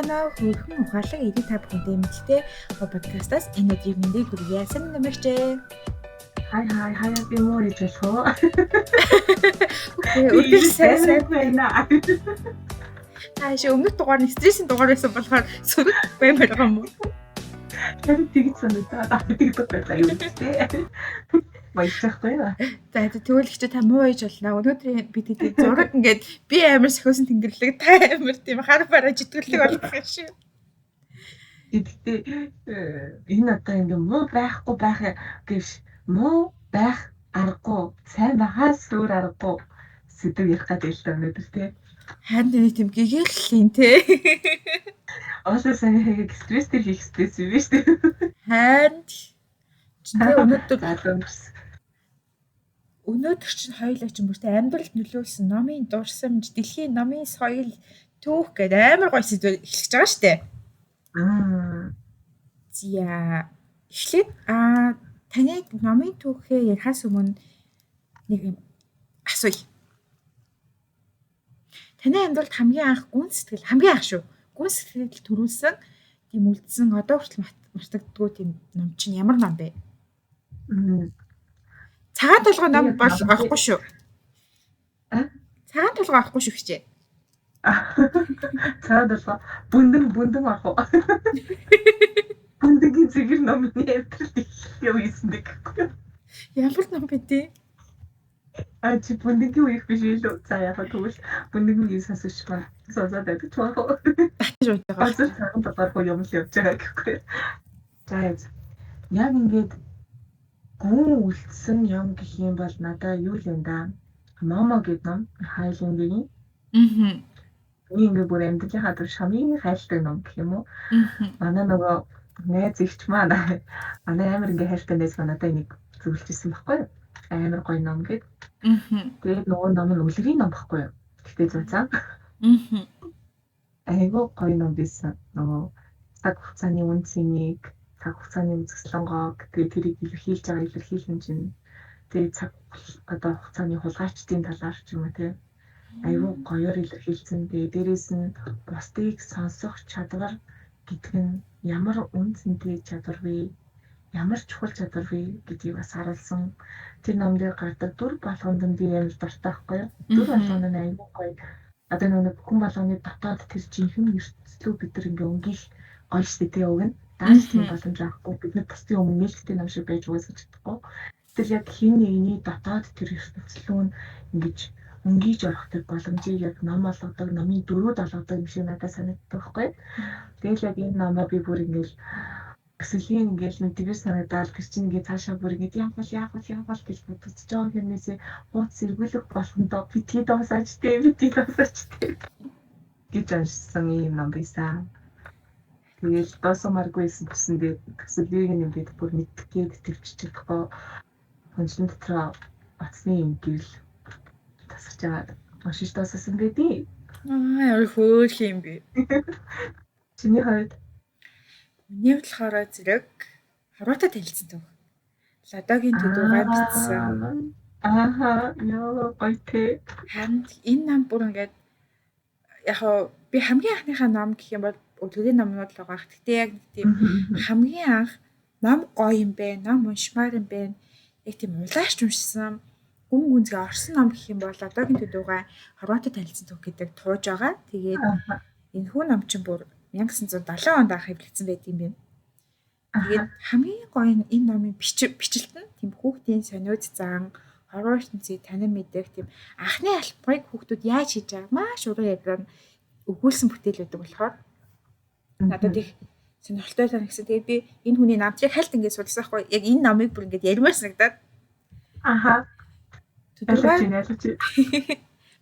байна уу? Хөрхөн ухаалаг эдит та бүхэндээ мэдтэй подкастаас энэ өдрийн мэндийг хүргье. Сайн нэмэгчээ. Хай би муу гэж болох уу? Окей, өдөр сайн байна. Тааш өмнөх дугаар нь стрессийн дугаар байсан болохоор сөрөг баймаар юм уу? Тэр тэгж санагдаад тэгдэг байлаа юу гэдэг. Баяжчихгүй юу? За тэгвэл ихтэй та муу ээж болно. Өнөөдөр бид тэгээд зураг ингээд би амар сохиосон тэнгэрлэг та амар тийм хар бараа житгэлэг болох юм шиг. Гэхдээ энэ одоо ингээ муу байхгүй байх гэж муу байх аргагүй сайн байхаас өөр аргагүй сэдв ярих гэдэг л өнөөдөр тий. Харин тийм гэгээллийн тий. Оосоо сайн стресс хийх стресс юм биш тий. Харин өнөөдөр чинь хоёулаа ч бүртээ амьдралд нөлөөлсөн номын дурсамж, дэлхийн номын соёл түүх гэдэг амар гоё сэдв эхлэж байгаа шүү дээ. За эхлээд таны номын түүхээ ярихаас өмнө нэг юм асууя. Таны амьдралд хамгийн анх гүн сэтгэл төрүүлсэн тийм үлдсэн одоо хүртэл мартагддаггүй тийм ном чинь ямар ном бэ? Цагаан толгой ном бол авахгүй шүү. Цагаан толгой авахгүй шүү гэжээ. Цагаан толгой бүндэн авах уу? Бүндгийн зэгэр номны амьдрал юу ийсэн гэхгүй. Ямар ном бэ тий? Чи бүндгийн үеих биш үү? За яг тэгвэл бүндгийн үеийг сонсож байна. Сонсоод байдаг ч байна. Шууд байгаа. Цагаан толгой юм л явж байгаа гэхгүй. За яг ингээд гүн үлдсэн юм гэх юм бол надаа юу л юм да. Момо гэдэг ном хайлингийн. Ингээ бүр амьдралынхаа түр шамын хайлтдаг ном гэх юм уу? Манай нөгөө найз ихч манай амар ингээ хайлттай найз надад энийг зөвлөжсэн байхгүй юу? Амар гоё ном гэд. Тэгээд нөгөө ном нь үлгэрийн ном байхгүй юу? Гэхдээ зузаан. Айгуу гоё ном байсан. Нөгөө цаг хугацааны үнцнийг, цаг хугацааны үзэсгэлэнгоо тэгээд тэрийг илэрхийлж байгаа илэрхийлэмж нь. Тэгээд цаг одоо хугацааны хулгайчдын талаар ч юм уу тийм айгүй гоёор илэрхийлсэн. Тэгээ дээрээс нь бусдыг сонсох чадвар гэдэг нь ямар үнцэнтэй чадвар вэ? Ямар чухал чадвар вэ гэдгийг бас харуулсан. Тэр ном дээр гардаг дүр болгонд нь би амар дуртай байхгүй юу? Дүр болгонд нь айгүй гоё. Одоо нэг хүн болгоны дотоод тэр жинхэнэ ертөнцлөө бид нар ингээ өнгөх гоё штэ тий уг нь. Дааш тийм боломж авахгүй. Бид нар бусдын өмнө нээлттэй ном шиг байж уусаж чадахгүй. Тэр яг хин нэгний дотоод тэр ертөнцлөө нь ингэж өнгийж орох тэр боломжийг яг ном олгодог, номын дөрүүд олгодог юм шиг надад санагддаг байхгүй. Тэгэл яг энэ номоо би бүр ингээл өсөлийн ингээл мэдгэр санагдаад тэр чинь ингээ цаашаа бүр ингээ яавал гэж бодож байгаа хэрнээсээ хууц сэргүүлэх болгондоо битгий доосаач гэж аншсан юм ном байсан. Тэгэл доосомаргүйсэн гэсэндээ төсөлийг ингээд бүр мэдгээд төвчж чадахгүй хүнчин дотроо батсны юм гэл тасч аваад машин доососон байдий. Яа хөөх юм бэ? Чиний хувьд миний болохоор зэрэг харуутай танилцсан төв. Ладогийн төдөөгаар бичсэн. Яа гоё те. Харин энэ ном бүр ингээд яг би хамгийн анхныхаа ном гэх юм бол үлгэрийн номнууд л байгаа. Гэхдээ яг тийм хамгийн анх ном гоё юм бэ, ном уншмаар юм бэ. Яг тийм улаарч уншсан. Гүн гүнзгий орсон ном гэх юм бол одоогийн төдөөгаа харуутай танилцсан төв гэдэг тууж байгаа. Тэгээд энэ хүн ном чинь бүр 1970 онд анх хэвлэгдсэн байт юм байна. Тэгээд хамгийн гоё нь энэ номын бичлэлт нь тийм хүүхдийн сониуд зан, хорвоо ертөнцийг танин мэдэх тийм анхны албарыг хүүхдүүд яаж хийж байгааг маш уран яриан өгүүлсэн бүтээл байдаг болохоор надад их сонирхолтой санагдсан. Тэгээд би энэ хүний намтрыг хальт ингээд судалсан хгүй яг энэ номыг бүр ингээд ярмаар санагдаад.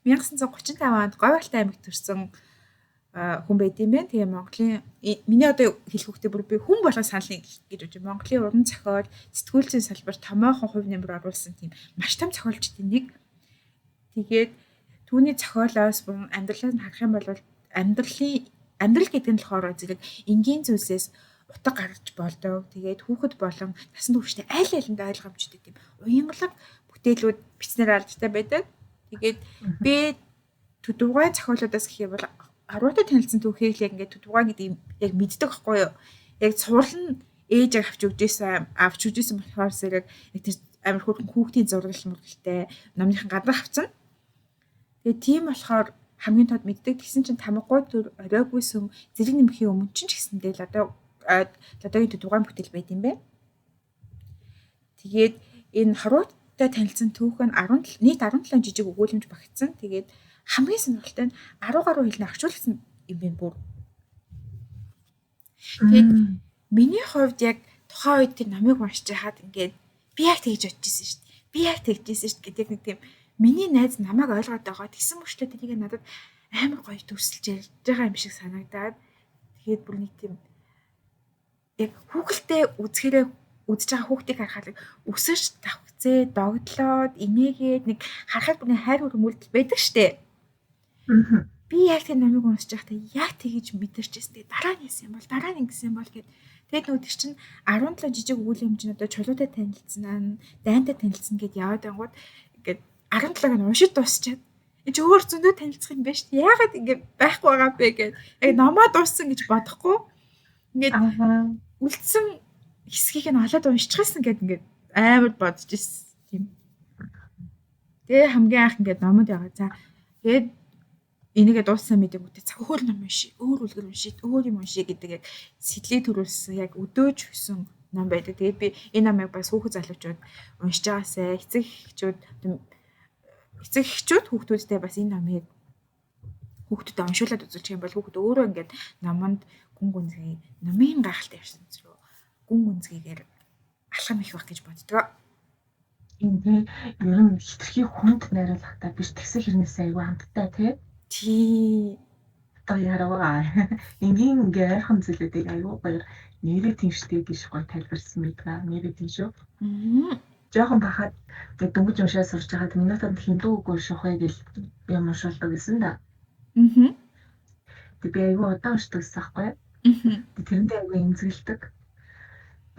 1935 онд Говьалтай аймагт төрсэн хүн байд юм байна. Тэгээ Монголын миний одоо хэлэх хөвгтөө бүр би хүн болгон санал гэж бодож байна. Монголын уран зохиол, сэтгүүлчийн салбар томоохон хувь нэмэр оруулсан тийм маш том зохиолчдын нэг. Тэгээд түүний зохиолоос бүр амьдралаас нь харах юм бол амьдрал гэдэг нь болохоор зэрэг энгийн зүйлсээс утга гаргаж болдог. Тэгээд хүүхэд болон насан туршид аль алинд ойлгомжтой тийм уянгалаг бүтээлүүд бичснээр алдартай байдаг. Тэгээд би төдөвгой зохиолуудаас гэх юм бол 10-аатай танилцсан түүхийг л яг ингээд Тутугаан гэдэг юм яг мэддэг байхгүй юу? Яг цуврал нь ээж авч өгчээсэн болохоор зэрэг яг тэр амар хүүхдийн зургал мөргөлтэй номныхан гадаа авцсан. Тэгээ тийм болохоор хамгийн тод мэддэг. Тэгсэн чинь тамгагүй төр оройгүй сүм зэрэг нэмхийн өмнө ч гэсэндээ л одоо одоогийн Тутугаан бүтээл байт юм бэ. Тэгээд энэ 10-аатай танилцсан түүх нь нийт 17 жижиг өгүүлэмж багтсан. Тэгээд хамгийн сонирхолтой нь 10 гаруй хэлний орчуулсан юм байна бүр. Тэгээд миний хувьд яг тухайн үед тэр номыг уншиж хаад ингээд би яг тэгж бодчихсон шүү дээ. Би яг тэгжсэн шүү дээ гэдэг нэг тийм миний найз намайг ойлгоод байгаа. Тэгсэн мөрчлөө тэрийг надад амар гоё төсөлж ярьж байгаа юм шиг санагдаад тэгээд бүр нэг тийм яг хүүхэлтэй үзэж байгаа хүүхдийг харахад өсөж давхцээ догдлоод инээгээд нэг харахад бүр хайр хүрмэлдэл байдаг штэ. Би яг тэр номыг уншиж байхдаа яг тэгэж мэдэрчээстэй дараа нь яасан юм бол дараа нь ингэсэн юм бол гэд тэгээд нүүдэр чинь 17 жижиг өгүүлэмж нь одоо чулуутай танилцсан дайнтай танилцсан гэд яваад ангууд ингээд 17-ыг нь уншиж дуусчаад энэ ч өөр зөндөө танилцах юм байна шүү дээ. Яагаад ингэ байхгүй байгаа бэ гэд яг номоо дууссан гэж бодохгүй ингээд үлдсэн хэсгийг нь олоод уншчихсан гэд ингээд амар бодож ирсэн тийм. Тэгээ хамгийн анх ингээд номод яваа. За тэгээд энийгээ дууссан мэдээгүй цаг өөр ном унши, өөр үлгэр унши, өөр юм унши гэдэг яг сэтлийг төрүүлсэн яг өдөөж хөсөн ном байдаг. Тэгээд би энэ номыг бас хүүхэд залуучууд уншиж байгаасай эцэг эхчүүд хүүхдүүдтэй бас энэ номыг хүүхдүүдэд уншуулад үзүүлчих юм бол хүүхд өөрөө ингээд номонд гүн гүнзгий номын гайхалтай явсан зэрэг гүн гүнзгийгээр алхам их байх гэж боддог. Энэ ер нь хитрхи хүнд найруулгатай биш тэгсэн хэрнээс айгүй хамттай тий. Одоо ярава. Энгийн гайхан зүйлүүдийг айгүй гоё нэрээ тэмшдэг гэж гоё тайлбарлсан байдаг. Нэрээ тийм шүү. Жохон бахад дөнгөж уншаа сурж байгаад минутанд хиндүүгүй шухах гэл юм уншуулдаг гэсэн да. Тэг би айгүй удаан уншдаг гэсэн байхгүй. Тэрэндээ айгүй эмзэглэдэг.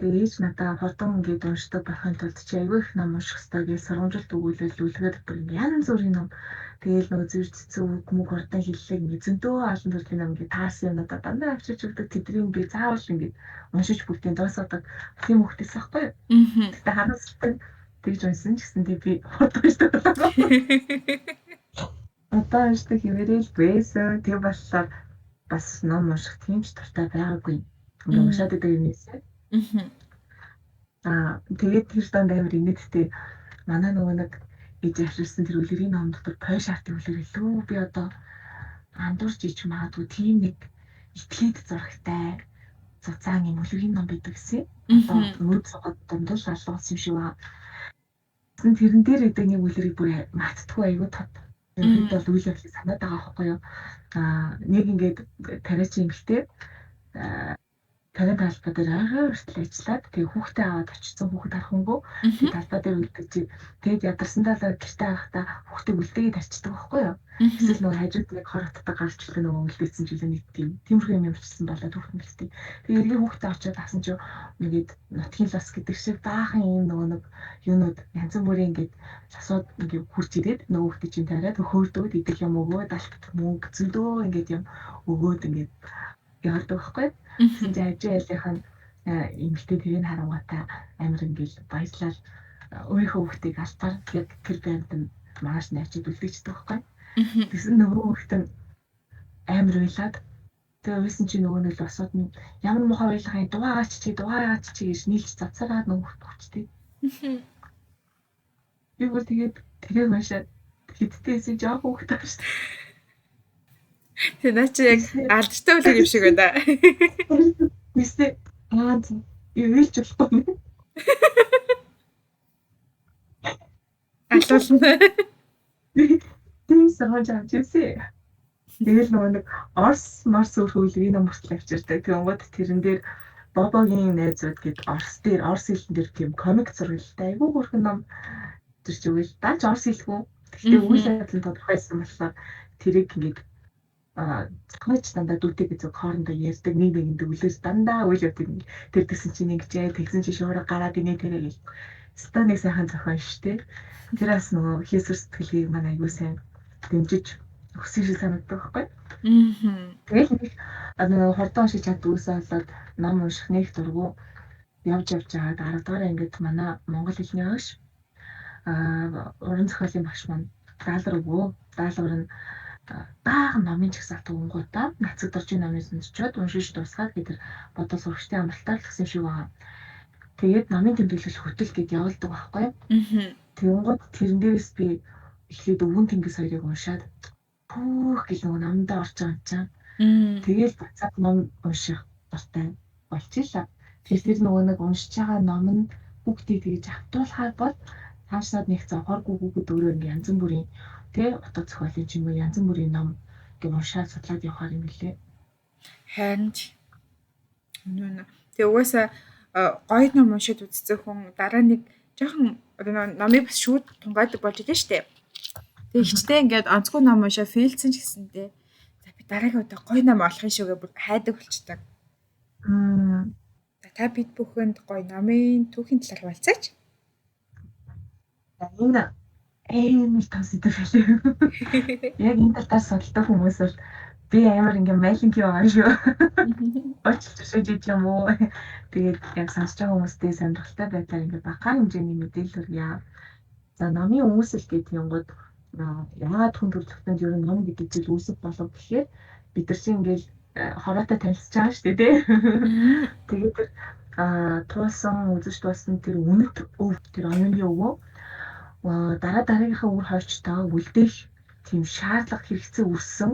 Тэгээ ээж надаа хурдан ингээд уншдаг байхын тулд чи айгүй их ном унших хэрэгтэй гэж сургамжилт өгүүлэл үлгээд бүр янз бүрийн ном. Тэгээл нөгөө зэрэгцсэн үг мөг хурдан хэллээ ингээд зөндөө олон төрлийн ном ингээд таарсан юм надаа дандаа авчирч өгдөг. Тэднийг би заавал ингээд уншиж бүгдийг дуусгадаг тийм хөвгтэйс байхгүй. Тэгтээ харамсалтай тэгж уншсан ч гэсэн би хурдан уншдаг болоо. Одоо уншдаг хэмээрэл байсан. Тэг болохоор бас ном унших тийм ч дуртай байгаагүй. Ингээд уншаад байдаг юм ийсэ. Тэгээд тэр stand амар инээдтэй манай нөгөө нэг ээж авчирсан тэр үлгэрийн ном дотор пойш артын үлгэр илүү би одоо андуурч ич магадгүй тийм нэг итгэхэд зурагтай цуцаан юм үлгэрийн ном байдаг гэсэн. Одоо нүүд суугаад дундуур шалгуулсан юм шиг байна. Тэрэн дээр гэдэг нэг үлгэрийг бүр мартдаггүй айгүй тод. Тэгэхэд бол үйл явдлыг санаад байгаа байхгүй юу? Нэг ингээд тариач юм ихтэй тарийн талбай дээр арай хүртэл ажиллаад тэгээ хүүхдээ аваад очсон хүүхэд харахынгүй тэгээ талбай дээр үлдэж тэгээд ядарсандаа л гэртээ авахдаа хүүхдээ үлдээгээд тарчдаг байхгүй юу? Эсвэл нөгөө хажууд нэг хорогддог гарч ирсэн нөгөө үлдээсэн жилээ нэг тиймэрхүү юм явуулсан болоод хүүхэд үлдээ. Тэгээ эргээ хүүхдээ авчаад тасан ч нэгэд нутгийн лас гэдэг шиг баахан юм нөгөө нэг юунууд янз бүрийн ингээд засууд ингээд хурж ирээд нөгөө хүүхдээ чинь тариад хөөрдөөд идэх юм өгөөд алт мөнгө зөндөө ингээд юм өгөөд ингээд яардаг байхгүй. Тэгсэн чинь ажиалынхан эмэгтэй тэрийг харангуйтай амар ингээл баярлал өөрийнхөө хүүхдийг албаар яг тэр байранд маш найчид үлдээчихдэг байхгүй. Тэгсэн нөгөө хүүхд нь амар уйлаад тэгээ уйсан чинь нөгөө нь л босоод нь ямар муухай уйлахын дугаагаач чи гэж нийлж завцараад нөгөө хүүхд хүчтэй. Би бүр тэгээд тэрийг уншаад хиттэйсэн жоох хүүхд тааш. Тэгээ наа чи яг алдартай үлгэр юм шиг байна. Мистэ юуэлж болохгүй. Алуулна. Тийм сарж авчихсан. Тэгэл нөгөө нэг Орс Марс үлгэрийн ном хүртэл авчирдаг. Тэгэнгүүт тэрэн дээр Бобогийн найзууд гээд Орс хэлэн дээр тийм комик зургалтай айгүй хөрхөн ном төрж өгөөл. Даанч Орс хэлгүй. Гэхдээ үйл явдал тодорхойсон болохоор тэрийг ингээд цогч дандаа дүүтэй гэж хоорондоо ярьдаг нэг нэгэнд үлээс дандаа үйл явдаг тэр тэгсэн чинь ингэжээ тэгсэн чинь шуурга гараад инээ тэрэг л станыг сайхан зохион штэ тэрээс нөгөө хийсвэр сэтгэлийг маань аягүй сайн дэмжиж өсөж санагддаг байхгүй. Мгм. Тэгэл нэг хурдан уншиж чаддгүйсээ болоод ном унших нэг дургу явж байгаа 10 дугаар ангид манай монгол хэлний багш уран зохиолын багш маань даалгавар өгөө. Даалгавар нь баахан номын чагсаалт өгөнгүүтээ нацагд орчин номын сонсчод уншиж дуусгаад бид бодол сурагчдын амралтаар л гэсэн шиг байгаа. Тэгээд номын тэмдэглэл хөтөл гэд явуулдаг байхгүй. Мгм. Тэнгууд тэрэн дээрээс би эхлээд өвгөн тэнгис хоёрыг уншаад пүүх гэл нөгөө номдоо орж байгаа юм чинь. Тэгэл буцаад ном унших дуртай болчихлоо. Тэр нөгөө нэг уншиж байгаа ном нь бүгдийг тэгж автуулахаар бол цаашдаа нэг зовхоргүй хүүхэд өөрөө ингээ янз бүрийн утга зохиолын ч юм уу янз бүрийн ном ингээ уншаад судлаад явахаар юм лээ. Харин ч тэгээ угаасаа гоё ном уншиж үзсэн хүн дараа нэг жоохон номыг бас шүүд тунгаадаг болж идэв штэ. Тэгээ ихтэй ингээд онцгой ном уншаа фейлсэн ч гэсэндээ за би дараагийн удаа гоё ном олох юм шүүгээ бүр хайдаг болчдаг. Та бид бүхэнд гоё номын түүхийн талаар хуваалцаач. Энэ амар тас идэв хэлээ. Яг энэ талаар судалдаг хүмүүс бол би амар ингээ майлинг байгаа шүү. Очиж шийдэж юм уу? Тэгээд яг сонсож байгаа хүмүүстээ сонирхолтой байдлаар ингээ багахан хэмжээний мэдээлэл хүргье. За номын үүсэл гэдэг юмгод яагаад хүн төрөлхтөнд ер нь ном гэдэг зүйл үүсэх болов гэхээр бид нар чинь ингээл хороотой танилцж байгаа шүү дээ. Тэгээд тэр туулсан үзэж дууссан тэр үнэт өв тэр оюуны өвөө дараагийнхаа үр хойчтой үлдээх тийм шаардлага хэрэгцээ үүссэн.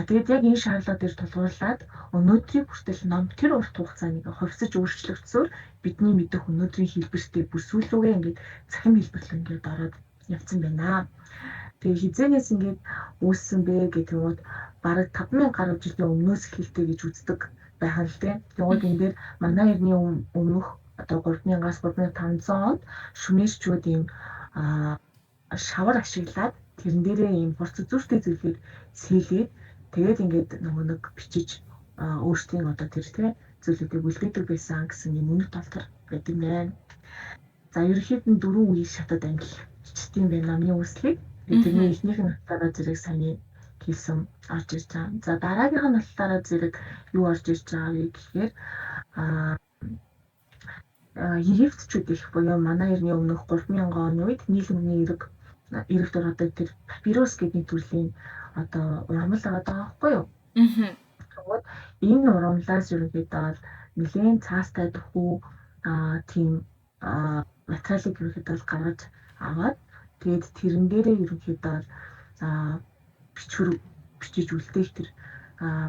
Тэгээд яг энэ шаардлага дээр тулгуурлаад өнөөдрийг хүртэл ном тэр урт хугацаанд хувьсаж өөрчлөгдсөөр бидний мэдэх өнөөдрийн хэлбэртэй бүр сүүл рүүгээ ингээд цахим хэлбэрлэл ингээд ороод явцсан байна. Тэгээ хизээнээс ингээд үүссэн бэ гэх юмуд бараг 5000 гаруй жилийн өмнөөс эхэлтэй гэж үздэг байх л дээ. Тэгвэл энэ дээр манай эртний өмнөх одоо 3000-аас 3500 онд шүмерчүүд ийм шавар ашиглаад тэрэн дээрээ ийм хурц зүртэй зүйлийг сэлээд тэгээд ингээд нөгөө нэг бичиж өөрсдийн одоо тэр зүйлүүдийг үлдээдэг байсан гэсэн юм үнэт толгор гэдэг нэ. За ерөнхийд нь 4 үеийг шатад ангилчдсан байна намын үүслийг. Тэрний эхнийх нь талаараа зэрэг саяны хэлсэн орж ирж байгаа. За дараагийнх нь талаараа зэрэг юу орж ирж байгаа вэ гэхээр Египтчүүд их буюу манай эртний өмнөх 3000 оны үед Нийл өмнө эрэг дураадаг тэр папирус гэдэг төрлийн одоо ургамал байгаа байхгүй юу? Тэгвэл энэ ургамлаас ерөнхийдөө бол нэлээд цаастай дөхүү тийм материалыг ерөнхийдөө гаргаж аваад тэгээд тэрэн дээрээ ерөнхийдөө бичиж үлдээх тэр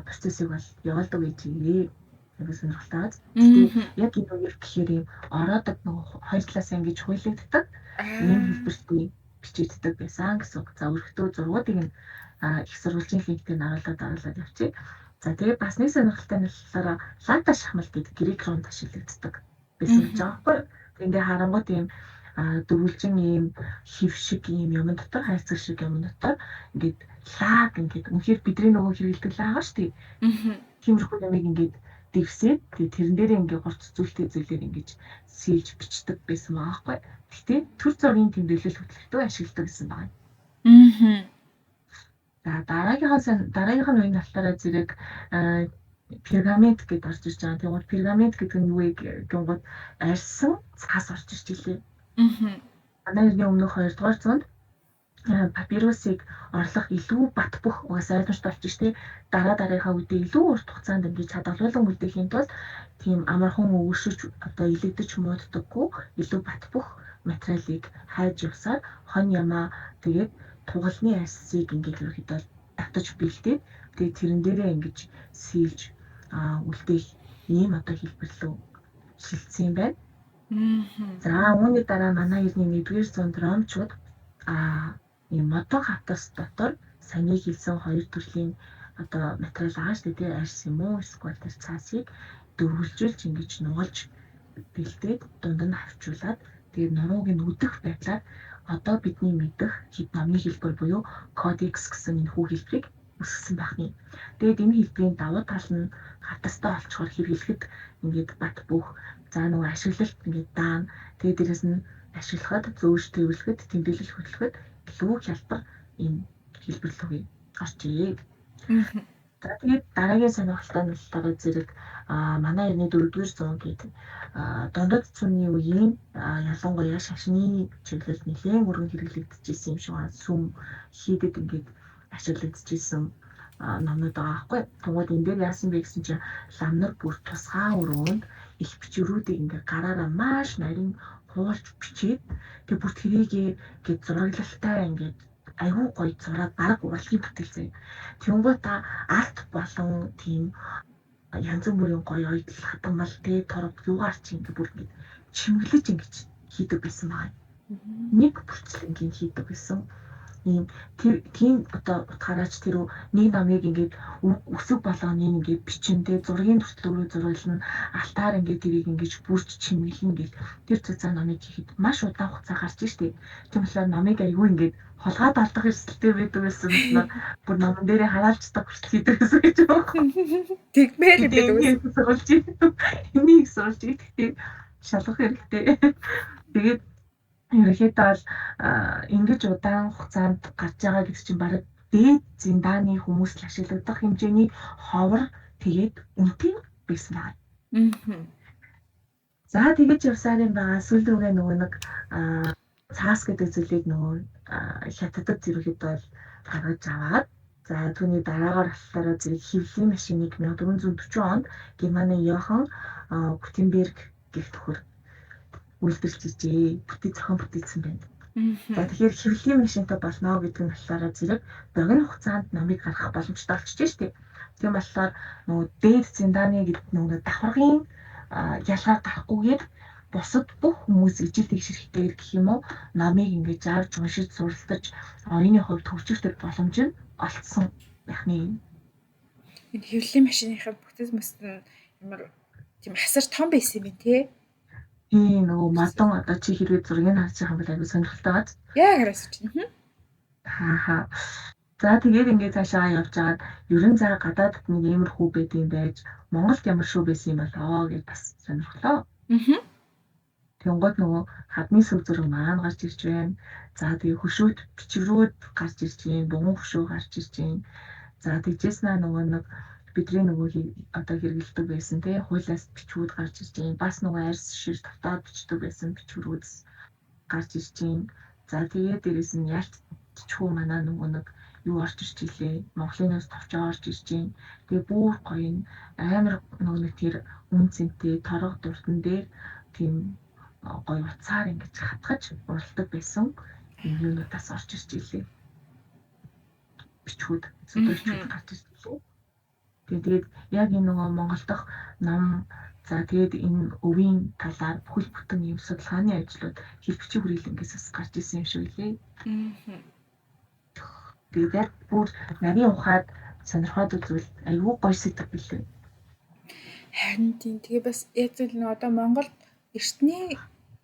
процессыг бол явуулдаг гэж юм. Яг сонирхолтой. Тэгээд яг энэ үеэр гэхээр юм ороодаг нөгөө хоёр талаас ингэж хуйлагддаг ийм хэлбэртэй бичигддэг байсан гэсэн. За өргөдөө зургуудыг нь их сурвалжийн линкээр оруулаад явчих. За тэгээд бас нэг сонирхолтой нь талаараа лата шахмал гэдэг грек руунд ашиглагддаг байсан гэж байгаа байхгүй. Ингээ харангуут ийм дөрвөлжин ийм хив шиг ийм юм дотор хайрцаг шиг юм дотор ингээд лаг ингээд үнэхээр бидний нөгөө хэрэгэлдэг лаг шүү дээ. Тиймэрхүү юмыг ингээд дэвсээд тэрэн дээрээ ингээ гурц зүйлтэй зүйлээр ингэж сэлж бичдэг байсан байгаа байхгүй. Гэхдээ төр зургийн тэмдэглэл хөтөлбөртөө ашигладаг гэсэн байна. За дараагийнх нь үеийн талаараа зэрэг пергамент гэдээ орж ирж байгаа. Тэгвэл пергамент гэдэг нь юу вэ гэнгүүт арьсан цаас орж ирж илээ. Манай эртний өмнөх 2 дугаар зуунд папирусыг орлох илүү бат бөх угаасаа ойлгомжтой болчих тий. Дараагийнхаа үедээ илүү урт хугацаанд ингэж хадгалуулан үлдээхийн тулд тийм амархан өвөршөж одоо илэгдэж мууддаггүй илүү бат бөх материалыг хайж явсаар хон ямаа тэгээд тугалны арьсыг ингэж ерөөхдөө татаж бэлдээд тэгээд тэрэн дээрээ ингэж сэлж үлдээх ийм одоо хэлбэрлүү шилжсэн юм байна. За үүний дараа манай эртний 1-р зуунд ромчууд ийм модон хатас дотор саяны хэлсэн хоёр төрлийн одоо материал ааш тий арьс юм уу эсвэл тэр цаасыг дөрвөлжүүлж ингэж нугалж бэлдээд дунд нь хавчуулаад тэгээд нурууг нь үдэх байдлаар одоо бидний мэдэх номын хэлбэр буюу кодекс гэсэн энэ хүү хэлбэрийг үсгэсэн байна. Тэгээд энэ хэлбэрийн давуу тал нь хатастай олчхоор хэрэглэхэд ингээд бат бөх за нөгөө ашиглалт ингээд даана. Тэгээд дээрэс нь ашиглахад зөөж төвлөхөд тэмдэглэл хөтлөхөд илүү хялбар ийм хэлбэрлэгээ орчие. Мгм. За тэгээд дараагийн сонирхолтой нь болохоор зэрэг манай энэ 4-р зуун гэдэг дундад цөмний үеийн ялангуяа шашны чиглэлд нэлээд өргөн хэрэглэгдэжсэн юм шиг байна. Сүм хийдэд ингээд ашиглагдчихсэн номнууд байгаа байхгүй. Тэгвэл энэ дээр яасан бэ гэсэн чинь лам нар бүр тусгай өрөөнд их бичвэрүүдийг ингээд гараараа маш нарийн хуулж бичээд тэг бүр тэрийгээ ингээд зураглалтай ингээд айгүй гоё зураг бараг урлагийн бүтээлцээ. Тэнгуй та арт болон тийм янз бүрийн гоё ойдл хадгалмал тий торог юугаар чи ингэ бүр ингэ чимэглэж ингэж хийдэг байсан байна. Нэг бүрчлэнгийн хийдэг байсан. Ийм тийм одоо утгаараач тэр нэг намыг ингээд үсэг болгоны ингээд бичэндээ зургийн төртлөөрөө зурглан алтаар ингээд тэрийг ингэж бүрч чимэглэн гэж тэр цуцаа намыг хийхэд маш удаан хугацаа гарч штеп. Тийм болохоор намыг айгүй ингээд холгаад алдах эрсдэлтэй байдаг байсан болохоор бүр номон дээрээ хараалцдаг хүртэл хийдэг гэсэн гэж байна. Тэгмээр юм бид үгүй. Сурулж энийг сурулж гэхдээ шалгах хэрэгтэй. Тэгээд ерөнхийдөө бол ингэж удаан хугацаанд гарч байгаа гэдэг чинь бараг дээд зиндааны хүмүүс л ашиглагдах хэмжээний ховор тэгээд үнэтэй байсан байна. За тэгэж явсаар юм байгаа. Сүүл рүүгээ нөгөө нэг цаас гэдэг зүйлийг нөгөө хятадд ерөнхийдөө бол гаргаж аваад за түүний дараагаар болохоор зэрэг хэвлэлийн машиныг 1440 онд Германы Йохан Гутенберг гэх төхөр үйлдвэрлэж ижээ. Зохион бүтээсэн байна. За тэгэхээр хэвлэлийн машинтай болно гэдэг нь болохоор зэрэг богино хугацаанд номыг гаргах боломжтой болчихж штеп. Тийм болохоор нөгөө дээд зиндааны гэдэг нөгөө давхаргын ялгаар гарахгүйгээр бусад бүх хүмүүс ижил тэгшэрхтэйгээр гэх юм уу номыг ингэж авч уншиж суралцаж оройны хувьд хөгжих төр боломж нь олцсон байх нь. Энэ хэвлэлийн машиныхаа бүтэц мэт нь ямар тийм хасар том байсан юм тий. Тийм нөгөө мадан одоо чи хэрвээ зургийг харж байгаа юм бол аягүй сонирхолтой байна. Яг хараас чинь. Хаа. За тэгээд ингээд цаашаа явж байгаад ерөн цаа гадаадд нэг иймэрхүү байдсан байж Монголд ямар шүү байсан юм болоо гэж бас сонирхлоо. Тэнгууд нөгөө хадны сүв зураг маань гарч ирж байна. За тэгээ хөшөөт бичвэрүүд гарч ирж байна. Бугун хөшөө гарч ирж байна. За тэгжээснаа нөгөө нэг бидний нөгөө одоо хэрэгэлдэг байсан тий хуулиас бичвүүд гарч ирж байна. Бас нөгөө арьс шир татаад бичдэг байсан бичвэрүүд гарч ирж байна. За тэгээ дээрэс нь ялт бичвүү манаа нөгөө нэг юу орж ирж илээ. Монголын нас товчоо орж ирж байна. Тэгээ бүр гоё амар нөгөө нэг тэр үнцэнтэй торог дуртан дээр тийм гоё уцаар ингэж хатгаж уралдаг байсан юмнуудаас орж ирж илээ. Бичвүүд зөвлөж гарч ирж илээ. Тэгээд яг энэ нөгөө Монгол дахь ном за тэгээд энэ өвийн талаар бүхэл бүтэн юм судалгааны ажлууд хэлбэрчийн хүрээлэнгээс бас гарч ирсэн юм шиг үлээ. Тэгээд бүр нарийн ухаад сонирхоод үзвэл айгүй гоё сэтгэв билээ. Харин тийм тэгээ бас яг л нэг одоо Монголд эртний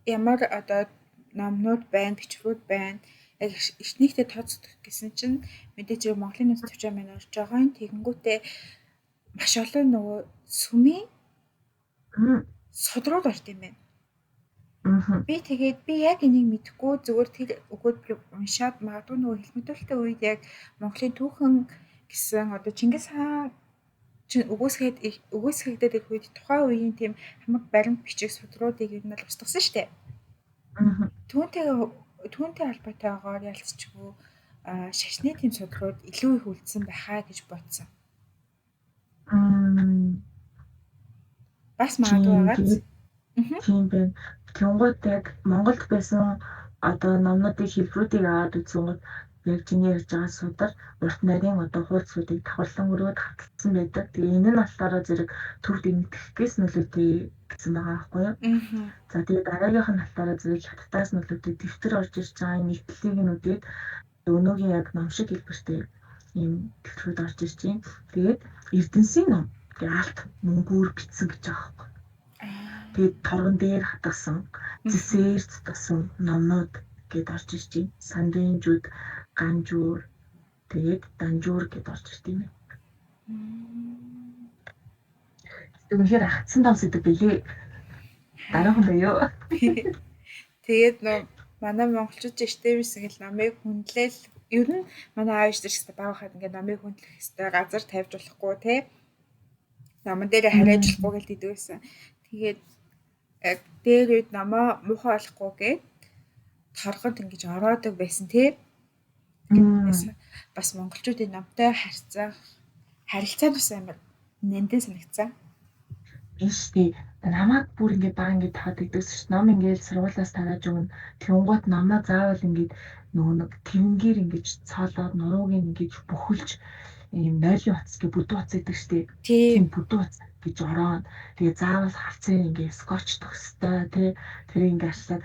ямар одоо номнууд байна, бичвэрүүд байна. Яг эртнийхтэй тооцох гэсэн чинь мэдээж Монголын нас төвчөө маань орж байгаа юм. Тэгэнгүүтээ маш олон нөгөө сүмийн судрууд орд юм байна. Би тэгээд би яг энийг мэдэхгүй зүгээр тэр өгөөд би уншаад магадгүй нөгөө хэлмэдүүлэлтийн үед яг Монголын түүхэн гэсэн одоо Чингис хаан чинь өгөөсгөгдөд их үед тухайн үеийн тийм хамаг баримт бичиг судруудыг ер нь л устгасан шүү дээ. Түүнтэй холбоотойгоор ялцчихгүй шашны тийм судрууд илүү их үлдсэн байхаа гэж бодсон. Бас магадгүй байгааз. Тийм байна. Тэнгууд яг Монголд байсан одоо номнуудын хэлбэрүүдийг аваад үзвэл яг чиний ярьж байгаа судар урт нарийн одоо хуулцуудыг давхарлан өрөөд хатгалсан байдаг. Тэгээ энэ нь болохоор зэрэг төв дэмтгэхээс нөлөөтэй гэсэн байгаа байхгүй юу? За тэгээ дараагийнх нь болохоор зэрэг хаттаас нөлөөтэй дэвтэр орж ирж байгаа нэгтлийг нь үдээд өнөөгийн яг ном шиг хэлбэртэй ийм дэвтрүүд орж ирж байна. Тэгээд Эрдэнсийн ном тэгээ алт мөнгөөр бичсэн гэж байгаа байхгүй. Тэгээд торгон дээр хатгасан зэсээр цутгасан номнууд гээд орж ирж байна. Сандинжууд, ганжуур, тэгээд данжуур гээд орж ирж байна. Үнэхээр хатсан том сэдв билээ. Дараахан байё. Тэгээд нөө манай монголчууд ичтэйсэн гэл намайг хүндлээл Ер нь манай аав ээж ч гэсэн баахад ингээд номыг хүндлэх хэвээр газар тавьж болохгүй те. Номон дээрээ харааж болохгүй гэж дийдэг байсан. Тэгээд дээр үед намаа муухай болохгүй гээд торгонд ингэж ороодог байсан те. Тэгээд бас монголчуудын номтой харилцаа бас амар нэмдээ санагцсан. Тийшээ намайг бүр ингээд баг ингээд таад идэгс ш ном ингээд сургуулиас тарааж өгнө. Тэнгуут намаа заавал ингээд нөгөө нэг тэрнгээр ингээд цоолоод нурууг ингээд бүхэлж ийм нойлын утас гэ бүдүү утас гэдэг штеп. Тийм бүдүү утас гэж ороод тэгээ заавал хавцын ингээд скотч төгстэй тий тэр ингээд ашлаад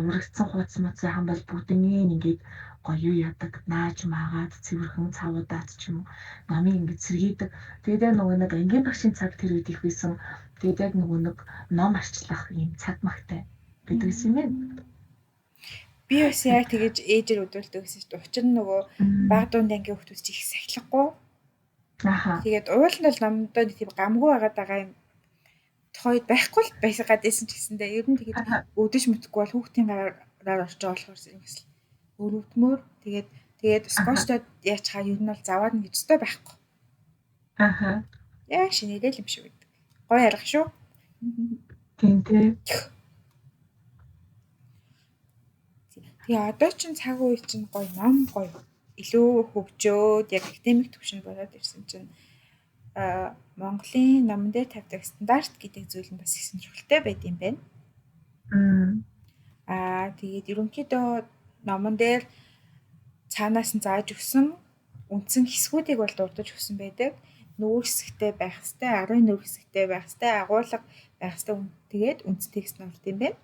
урагдсан хуудас мууц хаан бол бүгднийг ингээд гоё ядаг нааж магаад цэвэрхэн цавуудаад ч юм уу намыг ингээд сэргийдэг. Тэгээд нөгөө нэг ангийн багшийн цаг тэр үед их байсан. Тэгээд яг нөгөө нэг ном арчлах юм цаг магтай гэдэг юм байна. Би бас яг тэгэж ээжээр өдөрөлдөг гэсэн чинь учир нь нөгөө баг дунд ангийн хүмүүс чи их сахилахгүй. Тэгээд уулын бол номдод тийм гамгүй байгаа юм тухайд байхгүй л байсан гадайсан ч гэсэндээ ер нь тэгээд өдөж мэдхгүй бол хүүхдийн гараар орж байгаа болохоор ингэс өрөвдмөр тэгээд скотчтод яачхаа ер нь бол заваад нь гэж өстой байхгүй. Яг шинээрэл юм шиг байдаг. Гоё арга шүү. Тийм тий. Тэгээ одоо ч цаг үе чинь гоё ном гоё илүү хөгжөөд яг академик түвшинд болоод ирсэн чинь Монголын номон дээр тавьдаг стандарт гэдэг зүйл нь бас их сонирхолтой байд юм байна. Тэгээд ерөнхийдөө номон дээр цаанаас нь зааж өгсөн үндсэн хэсгүүдийг бол дурдж өгсөн байдаг. Нүүр хэсэгтэй байх хэвээр, арын нүүр хэсэгтэй байх хэвээр, агуулга байх хэвээр тэгээд үндсэн текст нь орд юм байна.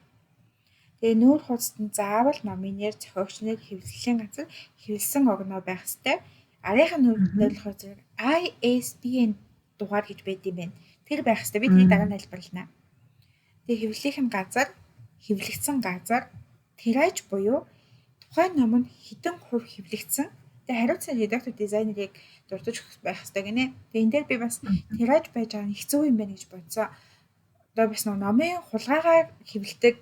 Тэгээ нүүр хуудасд нь заавал номын нэр, зохиогч нэр, хэвлэлийн газар, хэвлсэн огноо байх хэвээр. Арийнхаа нөлөөлөхөөр зэрэг ISBN дугаар гэж байд юм байна. Тэр байх хэвээр би тэрийг дараа нь тайлбарлана. Тэгээ хэвлэлийн газар, хэвлэгдсэн газар, тираж буюу тухайн ном нь хэдэн хувь хэвлэгдсэн. Тэгээ хариуцсан редактор дизайнерыг дурдж байх хэрэгтэй гинэ. Тэгээ энэ дээр би бас тираж байж байгаа нь хэцүү юм байна гэж бодсон. Одоо бас номын хулгайгаар хэвлэдэг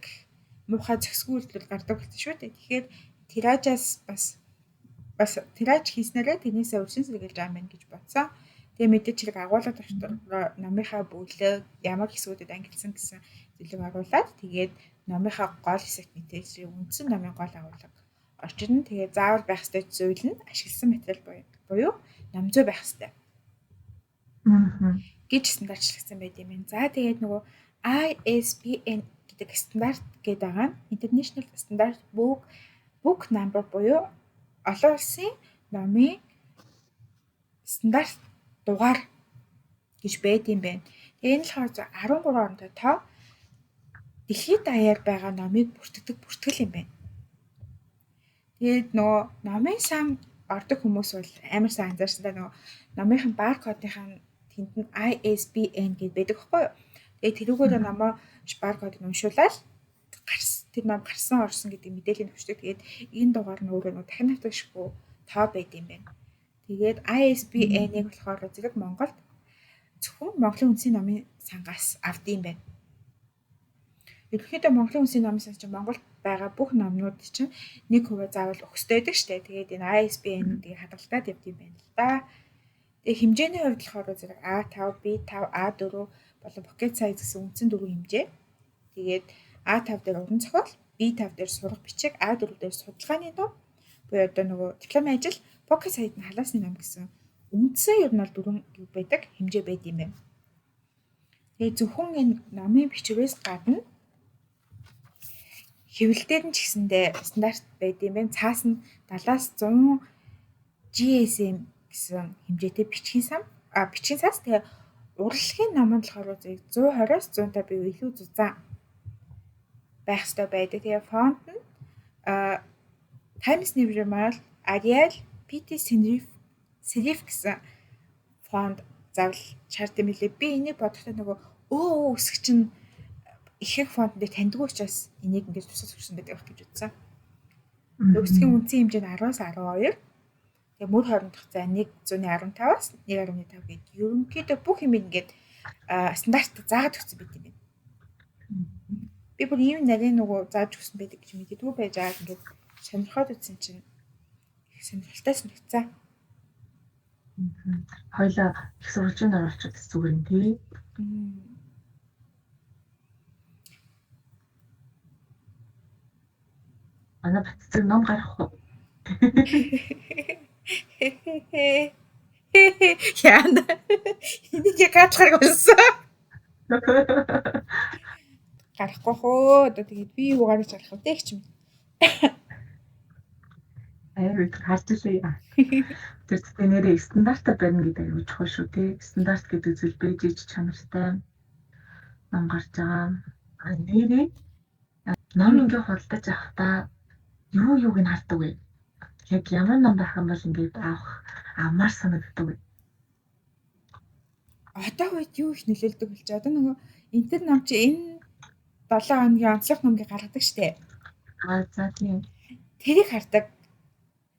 муухай зохисгүй үйлдэл гардаг болсон шүү дээ. Тэгэхээр тиражаас бас тираж хийснээрээ тэрнээсээ өршин сэргийлж байгаа юм байна гэж бодсон. Тэгээ мэдээч хэрэг агуулга дотор номынхаа бүлэг ямар хэсгүүдэд ангилсан гэсэн зүйлийг оруулаад тэгээд номынхаа гол хэсэгт мэдээлэл үндсэн номын гол агуулга орчирна. Тэгээд заавал байх ёстой зүйл нь ашигласан материал буюу ном зүй байх ёстой. гэж стандартчлагдсан байт юм байна. За тэгээд нөгөө ISBN гэдэг стандарт гэдэг байгаа нь International Standard Book Number буюу олон улсын номын стандарт дугаар гэж байт юм байна. Тэгээ энэ болохоор 13 онд тоо дэлхийд даяар байгаа номыг бүртгэдэг бүртгэл юм байна. Тэгээд нөгөө номын сан ордог хүмүүс бол амар сайн анзаарсан даа нөгөө номынхын баркодынхаа тэнд нь ISBN гэдэг байдаг байхгүй юу? Тэгээд тэрүүгээр номоо баркодыг уншуулаад тэр ном гарсан орсон гэдэг мэдээллийг өгчдөг. Тэгээд энэ дугаар нь өөрөө дахин хавтагшгүй тоо байд юм байна. Тэгээд ISBN-ийг болохоор зэрэг Монголд зөвхөн Монголын үндсийн номын сангаас авдсан юм байна. Ерөнхийдөө Монголын үндсийн номын сан чинь Монголд байгаа бүх номнууд чинь 1% заавал өгстэй байдаг шүү дээ. Тэгээд энэ ISBN-ийг хадгалаад явд юм байна л да. Тэгээ хэмжээний хувьд болохоор зэрэг A5, B5, A4 болон pocket size гэсэн үндсэн дөрвөн хэмжээ. Тэгээд A5 дээр уран зохиол, B5 дээр сурах бичиг, A4 дээр судалгааны ном буюу одоо нөгөө дипломын ажил, pocket size нь халаасны ном гэсэн үндсэн ер нь бол дөрвөн байдаг хэмжээ байд юм байна. Тэгээ зөвхөн энэ номын бичвэрээс гадна хэвлэлдээр нь ч гэсэндээ стандарт байд юм байна. Цаас нь 70-аас 100 GSM гэсэн хэмжээтэй бичгийн цаас тэгээ урлагийн номонд болохоор 120-аас 150 буюу илүү зузаан байх ёстой байдаг. Тэгээ фонт нь Times New Roman, Arial, PT Serif гэсэн фонт заавал шаардсан мэлээ. Би энийг бодохдоо нөгөө үсэг чинь их фонт дээр таньдгүй учраас энийг ингэж тусаас өгсөн байдаг гэж үзсэн. Үсгийн үндсэн хэмжээ нь 10-аас 12. Тэгээ мөр хоорондох зай 115-аас 1.5 гээд ерөнхийдөө бүх юм ингээд стандарт заагаад өгсөн байт юм байна. Би бүр ийм нарийн нөгөө зааж өгсөн байдаг гэж мэддэггүй байж байгаа ингээд сонирхоод үзсэн чинь их сонирхолтой санагцсан. Хоёлаа их сурвалжинд оруулчихад зүгээр юм тий. Ана баццэг ном гарах уу? Яана. Энийг яагаад гаргасан? Гарахгүй хөө. Одоо тэгээд би юу гаргаж гарах вэ гэх юм. Харж илээ. Тэр зөвхөн нэрээ стандартаар барина гэдэг аюул чухал шүү тий. Стандарт гэдэг зүйл бэж иж чанартай ном гарч байгаа. Нэрээ ном ингээ худалдаж авахдаа юуг нь хардаг вэ? Яг ямар ном байх юм бол ингээд авмаар санагддаг вэ? Одоо үед юу их нөлөөлдөг болж байгаа. Одоо нөгөө интер ном чи энэ 7 хоногийн онцлог номыг гаргадаг штэ. За тийм. Тэрийг хардаг.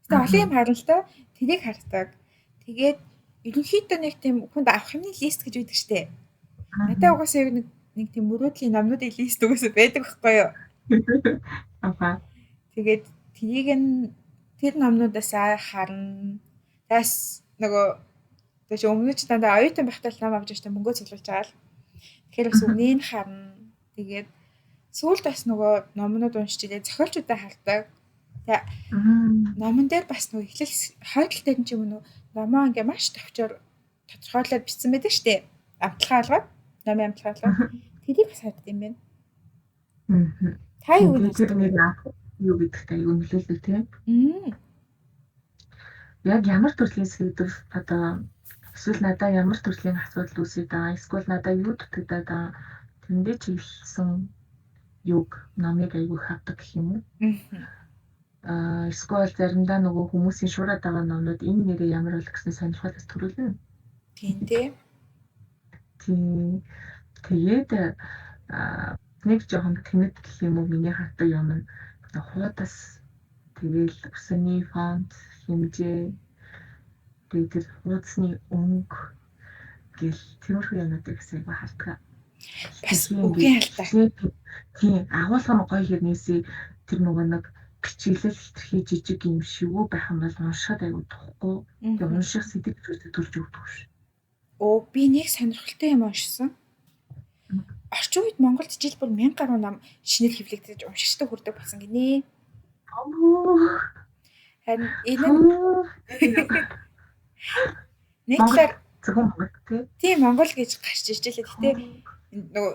Гэтэ олон юм харна л доо. Тэрийг хардаг. Тэгээд ерөнхийдөө нэг тийм хүнд авах юмны лист гэж үүдэг штэ. Надад угаасаа нэг тийм мөрөөдлийн номнуудын лист угаасаа байдаг байхгүй юу? Тэгээд тэрийг нь тэр номнуудаас харна. Тас нөгөө тэгэж өмнө ч дандаа оюутан байхдаа ном авч ирсэн мөнгөө цуглуулж байгаа л. Тэгэхээр бас үнийг харна. Тэгээд сүүлд бас нөгөө номнууд уншиж илээ зохиолчудаа хардаг. Тэгээ номон дээр бас нөгөө эхлэл хойдол дээр нь ч юм уу номоо ингээ маш товчоор тодорхойлоод бичсэн байдаг штэ. Амтлагаа алгаад, номын амтлагаа алгаад. Тэрийг бас хардаг юм байна. Та юу юу гэдэгтэй юу нөлөөлдөг тийм. Яг ямар төрлийн сэдв одоо эсвэл надад ямар төрлийн асуудал үүсэж байгаа, эсвэл надад юу дутагдаад байгаа тэндээ чиглэсэн юг намайг аягүй хавдаг гэх юм уу? Эсвэл заримдаа нөгөө хүмүүсийн шуураад байгаа номнууд энэ нэрээ ямар бол гэсэн сонирхолоос төрүүлнэ. Тийм тий. Тэгээд нэг жоохон тэнэг гэх юм уу миний хатдаг юм нь хуудас тэгэл өсөний фонт хэмжээ тэгээд хуудасны өнгө гэл тиймэрхүү юмнуудыг гэсэн хардаг. Бас үгүй ялтай. Тийм агуулгын гоё хэрнээсээ тэр нөгөө нэг бичиглэл хэтэрхий жижиг юм шивүү байх юм бол уншихад аягүй тухгүй. Тэгээд унших сэдв төрж өгдөг ш. Би нэг сонирхолтой юм уншсан. Орчин үед Монголд жил бүр 1000 гаруй ном шинээр хэвлэгдэж уншигчтай хүрдэг болсон гинэ. Харин энэ нэг талаар зөвхөн Монгол тийм Монгол гэж гарч ирж байлаа. Гэхдээ нөгөө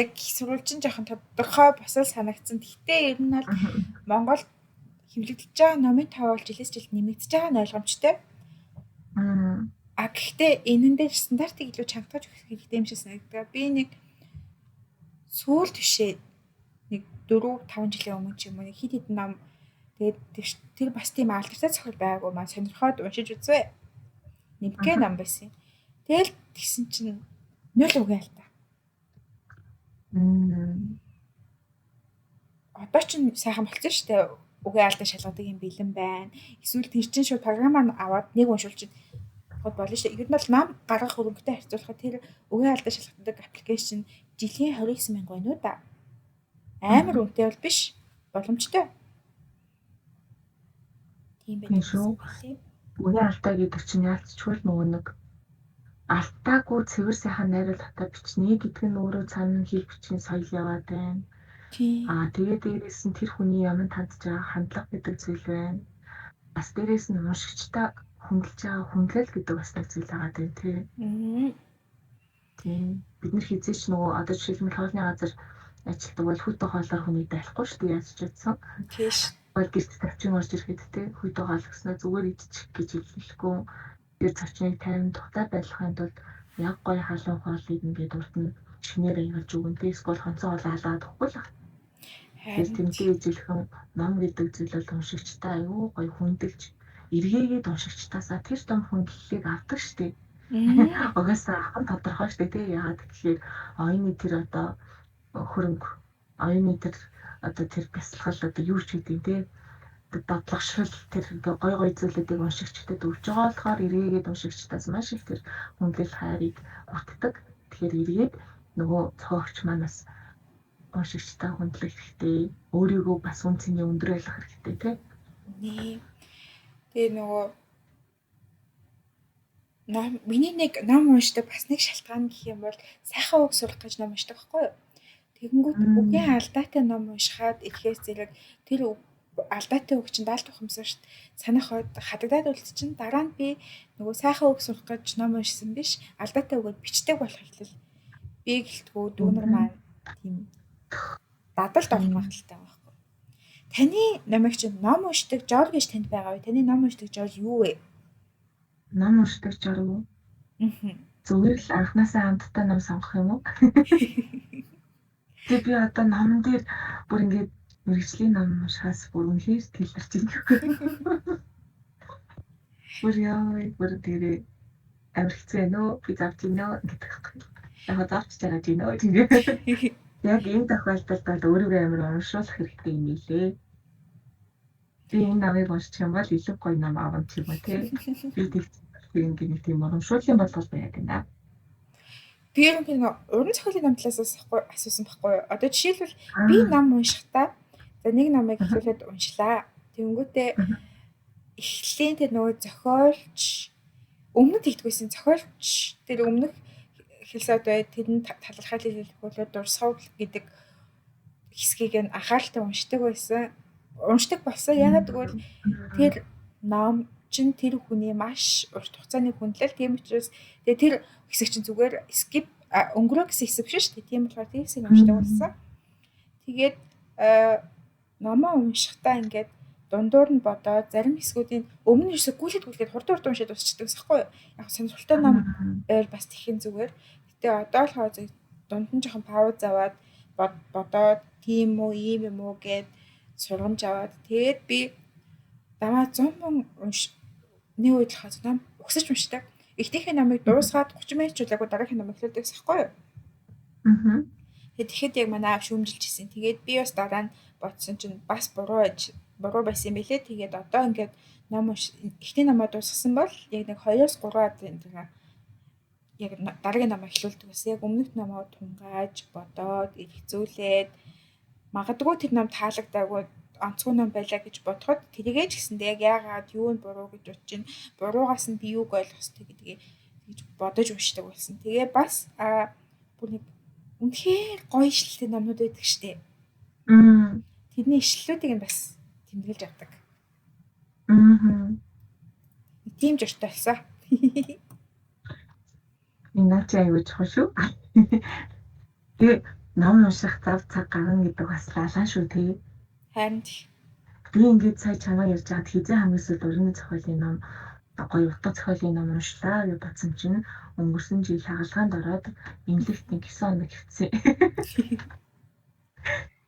яг сурвалжин жоохон тодорхой босол санагдсан. Гэхдээ ер нь бол Монголд хэвлэгдэж байгаа номын тоо бол жилээс жилд нэмэгдэж байгаа нь ойлгомжтой. Гэхдээ энэн дээр стандартыг илүү чангаж өгөх хэрэгтэй юм шиг санагдав. Би нэг сүүл төвшөө нэг 4-5 жилийн өмнө ч юм уу нэг хит хитэн ном тэгээд тэр бас тийм алдартай зохиол байгаагүй маань сонирхоод уншиж үзвэ. Нэмгээ ном байсан. Тэгэл тэгсэн чинь 0 үгүй алта. Одоо ч сайхан болчихсон шүү дээ. Үгүй алдаа шалгадаг юм бэлэн байна. Эсвэл тэр чинь шууд програмаар аваад нэг уншуулчих болно шүү дээ. Ер нь бол ном гаргах хөрөнгөтэй харьцуулахад тэр үгүй алдаа шалгадаг аппликейшн жилийн 29,000 байна уу да. Амар үнэтэй бол биш. Боломжтой. Тийм байх шүү. Үгүй алдаа гэдэг чинь яалтчгүй нөгөө нэг алтаагүй цэвэр сайхан найруулга хатаа бичнэ гэдэг нь өөрөө цаана хэл бичгийн соёл яваад байна. Тэгээд дээрээс нь тэр хүний ямар тандж байгаа хандлага гэдэг зүйл байна. Бас дээрээс нь уншигчтай хөндлөж байгаа хөндлөл гэдэг бас нэг зүйл байгаа дээ тий. Тийм бид нар хизээч нөгөө одоо жишээлбэл хоолны газар ажилтдаг бол хүйтэ хоолоор хүнийг дайлахгүй шүү дээ яаж ч утсан. Тийш. Бол гэрт тавчин орж ирэхэд тий хүйтэ хоол гэснээр зүгээр идчих гэж хэлэхгүй. Тэр цавчныг 50 тухтай байлгахын тулд яг гоё халуун хоолыг ингээд урд нь шинээр аягалж өгөнтэй эсвэл хонцоо хоолоо халаад өгөхгүй л. Тэр тэмдэг ижилхэн ном гэдэг зүйл бол уншигчтай аюу гоё хүндэлж эргээгээд уншигчтаасаа тэр том хүндлэлийг авдаг штеп. Угаасаа ахын тодорхой штеп тий яагаад гэхээр оюуны тэр одоо хөрөнгө оюуны тэр одоо тэр бясалгал одоо юу ч гэдэг тий бодлогошрол тэр гой гой зүйлүүдийг уншигчдад өгж байгаа болохоор эргээгээд уншигчдаас маш их тэр хүндлэл хайрыг гутдаг. Тэгэхээр эргээд нөгөө цогч манаас уншигчтай хүндлэх хэрэгтэй. Өөрийгөө бас үн цэний өндөр байлгах хэрэгтэй тий. Тэгээ нөгөө миний нэг ном уншдаг бас нэг шалтгаан гэх юм бол сайхан үг сурах гэж ном уншдаг байхгүй юу? Тэгэнгүүт үгийн алдаатай ном уншихад ирэхээс зэрэг тэр алдаатай үг чинь даалт ухамсар шүү дээ. Санахад хадагдаад үлдчихин дараа нь би нөгөө сайхан үг сурах гэж ном уншсан биш алдаатай үгээр бичдэг болох хэлэл би гэлтгүү дүүнер маань тийм дадалд орох магадaltaй байхгүй. Таны номыг чинь ном уншдаг жол гэж танд байгаа вэ? Таны ном уншдаг жол юу вэ? Ном уншдаг журуу. Зүгээр л анхнаасаа хамтдаа ном сонгох юм уу? Тэг би одоо номон дээр бүр ингээд мэрэгжлийн ном уншихаас бүр үнэхээр тэлэрч байна. Бүр яа бүр тэрэ авирцээ нөө би завж гинөө гэдэг. Яг завч чараад гинөө тэгээ. Яг энэ тохиолдолд бол өөрийгөө амар уншуулах хэрэгтэй юм билээ. Би энэ намыг уншчих юм бол илүү гоё ном авах юм уу те. Би тэгээд нэг тийм урамшууллын бодлого байгаад байна. Би ер нь нэг уран зохиолын ном талаас асуусан байхгүй юу? Одоо жишээлбэл би ном уншихдаа за нэг номыг эхлүүлээд уншлаа. Тэнгүүтээ эхлэлийн тэр нөгөө зохиолч өмнөд хийдгүйсэн зохиолч тэр өмнөх хэлсээд бай тэрний талархал хэлбэлүүд дурсгал гэдэг хэсгийг нь анхааралтай уншдаг байсан. Уншдаг болсон. Яагаад гэвэл тэр ном чин тэр хүний маш урт хугацааны хүндлэл тийм учраас тэгээ тэр хэсэг чинь зүгээр skip өнгөрөө гэсэн хэсэг биш шүү дээ. Тийм болохоор тэр хэсгийг уншдаг болсон. Тэгээд номоо уншихтаа ингээд дундуур нь бодоод зарим хэсгүүдийн өмнө нь хэсэг гүйлгээд хурд уншаад дуусчихдаг байхгүй юу? Яг сонирхолтой ном байвал бас тэхийн зүгээр. Гэтэ одоо л хоо дунд нь жоохон пауз аваад бодоод тийм үү ийм юм уу гэд сургамж аваад тэгээд би даваа 100 мөн нэг үед л хаа ном өгсөж уншдаг. Эхнийхээ номыг дуусгаад 30 минут чуулаагүй дараагийн ном эхлүүлдэг байхгүй юу? Тэгэхэд яг манай аав шүүмжилж ирсэн. Тэгээд би бас дараа нь бодсон чинь бас буруу байсан юм билээ. Тэгээд одоо ингээд ном эхний номоо дуусгасан бол яг нэг 2-3 удаа тэгээ яг дараагийн ном эхлүүлдэг бас яг өмнөх номоо тунгааж бодоод эргцүүлээд магадгүй тэр ном таалагдаагүй онцгой ном байлаа гэж бодоход тэрийгэж гэсэндээ яг яагаад юу нь буруу гэж бодож чинь буруугаас нь би юуг ойлгох ёстой гэдгийг гэж бодож уншдаг болсон. Тэгээ бас бүр нэг үнэхээр гоё ишлэлтэй номнууд байдаг штеп. Тэрний ишлэлүүдийг нь бас тэмдэглэж авдаг. Тийм журтай болсон. Энэ наач аягүй чухал шүү. Тэгээ ном унших зав цаг гарна гэдэг бас лалаа шүү тий. Харин би ингээд сая чамаа ярьж хаад хизээ хамгийн сүүлд уран зохиолын ном гоё утга зохиолын ном уншлаа гэж бодсон чинь өнгөрсөн жил хагалгаанд ороод эмнэлэгт нэг 9 хоног хэвцээ.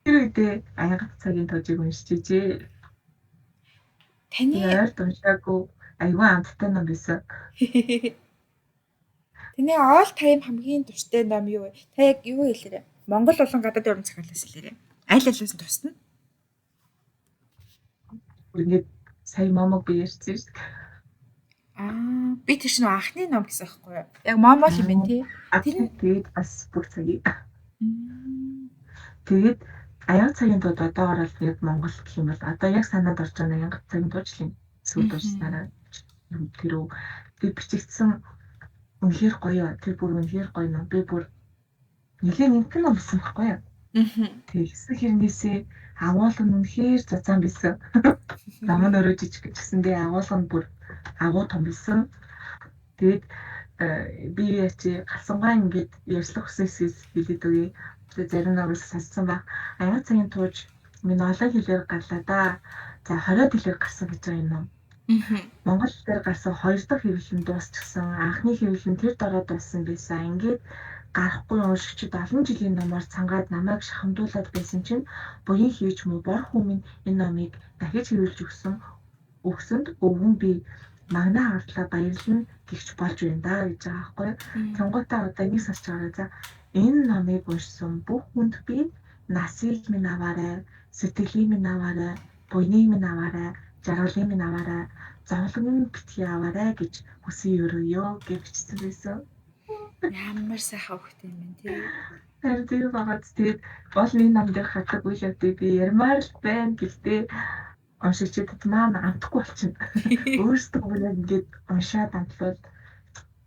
Тэр үедээ аяга цагийн тожиг уншижээ. Таны ярд уншаагүй аягүй амттай ном байсан. Таны all time хамгийн дуртай ном юу вэ? Та яг юу хэлээрэ? Монгол болон гадаад уран зохиолоос хэлээрэ. Аль алиас нь тусна? Ингээд сая момог би ярьсан шүү дээ. Би тэр чинь анхны ном гэсэн байхгүй юу? Яг момол юм байна тий. Тэгээд бас бүх цагийг. Тэгээд аяг цагийн тууд одоо ороод яг Монгол гэх юм бол одоо яг санаад орж байгаа аяг цагийн туучлын сүйд урснараа тэрөө би бичигдсэн үнэхээр гоё. Тэр бүр үнэхээр гоё ном. Би бүр нэлээд нэмхэн ном байсан байхгүй юу? Тэгсэн хэрнээсээ агуулга нь үнэхээр зузаан байсан. Намаа нөрөө жижиг гэжсэндээ агуулга нь бүр агуу том байсан. Тэгээд би яачи гасангаа ингээд ярьслах хүсэсээс хэлээд өгье. Тэгээд зарим нуурс сонссон баг. Аяга цагийн тууж минь олон хэлээр гарлаа да. За 20 хэлээр гарсан гэж байгаа юм. Монгол дээр гарсан 2 дахь хэвлэл нь дуусчихсан. Анхны хэвлэл нь тэр дараа дууссан байсан. Ингээд гарахгүй уншигчид олон жилийн номоор цангаад намайг шахамдуулаад байсан чинь буян хийж мө бор хүмүүс энэ номыг дахиж хэвлэж өгсөнд өвгөн би магнаа хартлаа баярлан гихч болж байна да гэж байгаа байхгүй. Тэнгуутаа одоо нэг сонсч байгаа за энэ номыг уншсан бүх хүнд би насыг минь аваарай, сэтгэлийг минь аваарай, буйныг минь аваарай, жаргалыг минь аваарай, зовлон битгий аваарай гэж хүсье өрөөё гэж бичсэн байсан. Ямар сайхан хөхтэй юм тий. Тэр тийм багт тэгээд бол энэ ном дээр хатаг үйл явдыг би ярмаар л байна гэхдээ уншигчдад маань амтахгүй болчихно. Өөрсдөө бүр яг ингээд уншаад амтлал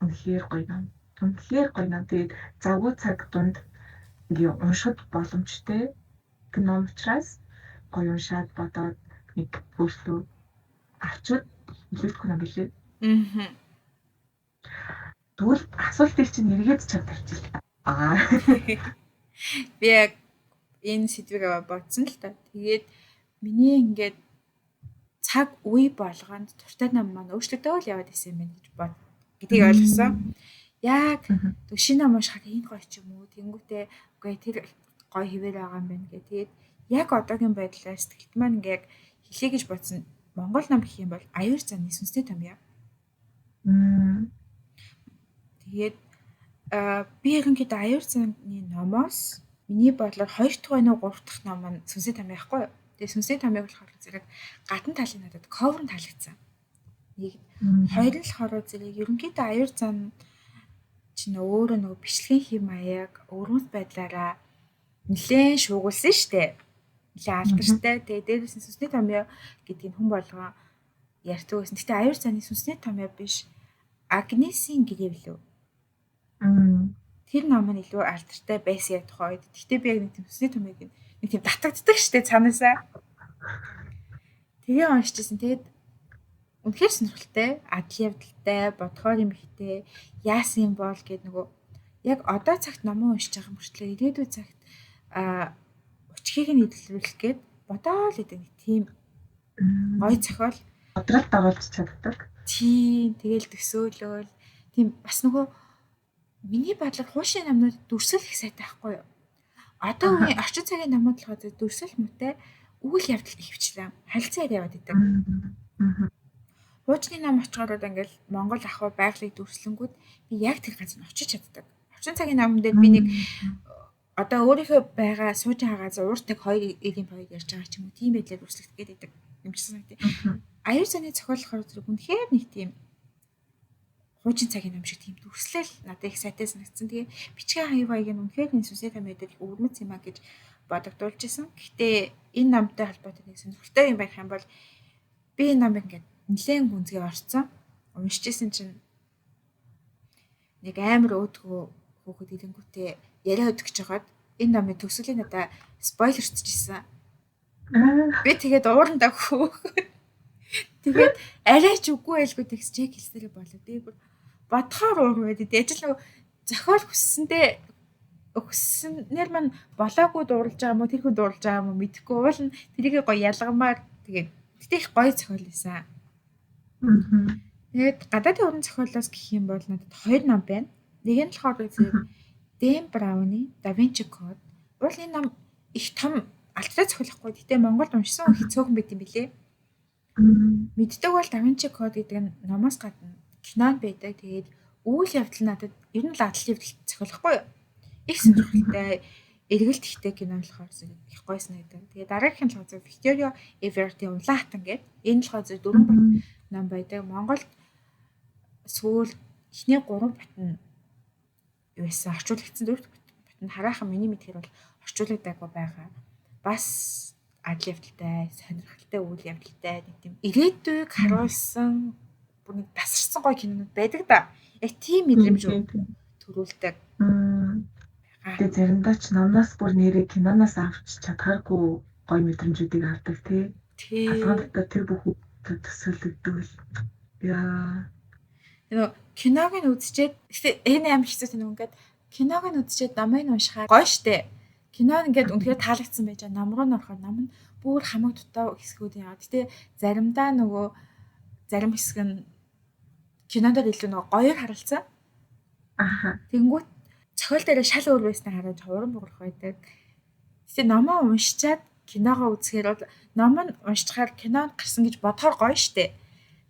үнэхээр гоё ном. Үнэхээр гоё ном. Тэгээд завгүй цаг дунд ингээ уншихад боломжтой ном учраас гоё уншаад бодоод нэг өөртөө авчид илүүдэхгүй юм билээ. Тэгвэл асуултыг чинь эргээд чадварчил. Би яг энэ сэдвийг бодсон л та. Тэгээд миний ингээд цаг үе болгонд дуртай ном маань өөрчлөгдөв л яваад исэн юм байна гэж бод. Гэдгийг ойлгосон. Яг шинэ ном уншихад энэ гоё ч юм уу. Тэнгүүтээ үгүй тэр гоё хэвээр байгаа юм байна гэх. Тэгээд яг одоогийн байдлаар сэтгэлд маань ингээд хэлье гэж бодсон Монгол ном гэх юм бол Аюур заны сүнсний томьёо. Тэгээд би ерөнхийдөө Аюур заны номоос миний бодлоор 2 дахь байна уу 3 дахь ном маань сүнсний томьёо байхгүй юу? Тэгээд сүнсний томьёог болохоор зэрэг гадна талын надад ковер нь таалагдсан. Нэг хоёр нь болохоор зэрэг ерөнхийдөө Аюур зан чинь өөрөө нөгөө бичлэгийн хэм маяг өвөрмөц байдлаараа нэлээд шуугуулсан штэ. Нэлээд алдартай. Тэгээд дээрээс нь сүнсний томьёо гэдгийг хүн болгоо ярьдаг байсан. Гэтэ Аюур заны сүнсний томьёо биш. Агнесийн гэрээ билүү? Тэр ном нь илүү алдартай байсан яг тухайд. Гэтэ би яг нэг тийм сүнсний томьёог нэг тийм татагддаг штэ цаанаасаа. Тэгээ уншижсэн. Тэгээд үнэхээр сонирхолтой, адал явдалтай, бодхоор юм ихтэй, яасан юм бол гэд нөгөө яг одоо цагт ном уншиж байгаа мөртлөө ирээдүйн цагт өчгийг нь илэрүүлэх гээд бодоол гэдэг нэг тийм гоё зохиол бодрол дагуулж чаддаг. Тийм тэгэл төсөөлөл тийм бас нөгөө миний бодлоор хуушийн номнууд дүрсэл их сайтай байхгүй юу? Одоо үеийн орчин цагийн номууд болохоор дүрсэл мөтэй үйл явдал ихвчлэн харилцаар яваад идэг. Хуучны ном очихоор ингээл Монгол ахуй байгалыг дүрслэнгүүд би яг тэр газар очиж чаддаг. Орчин цагийн номон дээр би нэг одоо өөрийнхөө байгаа сууж байгаа газар уурт нэг 2 эдийн боёд ярьж байгаа ч юм уу тийм байдлаар дүрслэх гээд идэг юм шиг тийм. Аюур заны зохиолохоор зэрэг үнэхээр нэг тийм хуучин цагийн ном шиг тийм дүрслэл надад их сайтай санагдсан. Тэгээ бичгийн хаяг баяг нь үнэхээр энэ сүнсний томьёод их өвөрмөц юм а гэж бодогдуулж исэн. Гэхдээ энэ номтой холбоотой нэг сонирхолтой юм байх юм бол би энэ номыг ингээд нэлээд гүнзгий орцсон. Уншижсэн чинь нэг амар өөдгөө хөөхөд идэнгүүтээ яриа өдөг гэж хагаад энэ номын төгсгөлийн надаа спойлерчжсэн. Би тэгээд уурандаа хөөх. Тэгээд арай ч үгүй байлгүй текст чек хэлсээрээ болоо. Би бодхоор уур байдаг. Ажил нөгөө зохиол хүссэнээр маань болоогүй дуурлаж байгаа юм уу тэр хүн дуурлаж байгаа юм уу мэдэхгүй уул нь тэрийг гоё ялгамаар тэгээд их гоё зохиол байсан. Тэгээд гадаадын уран зохиолоос гэх юм бол надад 2 ном байна. Нэг нь болохоор Дэм Брауны Да Винчи Код. Уул энэ ном их том алдартай зохиолохгүй. Гэтэ Монголд уншсан их цөөхөн байт юм билээ. Мэддэг бол Да Винчи Код гэдэг нь номоос гадна кинонд байдаг. Тэгээд үйл явдал надад ер нь л адал явдал зохиолохгүй юу? Их сонирхолтой эргэлт ихтэй кино болохоор их гоё санагдав. Тэгээ дараагийнх нь болохоор Викторио Эверти Улаан хатан гэдэг. Энэ болохоор 4 бат ном байдаг. Монголд сүүл эхний 3 бат нь юу байсан орчуулагдсан 4 бат нь хараахан миний мэдхээр бол орчуулагдаагүй байгаа. Бас адал явдалтай, сонирхолтой үйл явдалтай нэг тийм ирээдүйг харуулсан бүр нэг тасарсан гоё кинонууд байдаг да. Яг тийм мэдрэмж төрүүлдэг. Тэгээ заримдаа ч номноос бүр нэрээ киноноос авч чадхааргүй гоё мэдрэмжүүдийг авдаг тий. Алгадаа тэр бүх төсөөлөгдөг л. Яа. Киног нь үзчихэд энэ аим хэцүү тийм ингээд киног нь үзчихэд номыг уншихаар гоё штэ. Кино ингээд үнэхээр таалагдсан байж байгаа. Ном руу н ороход ном нь бүр хамаг дутаа хэсгүүд яа. Гэтэ заримдаа нөгөө зарим хэсэг нь кинонд илүү нөгөө гоёор харалцсан. Тэнгүүт зохиол дээр шал өөр байснаа хараад уран буурах байдаг. Гэтэ номоо уншичаад киногоо үзэхээр бол ном нь уншчихаар кинонд гарсан гэж бодохоор гоё штэ.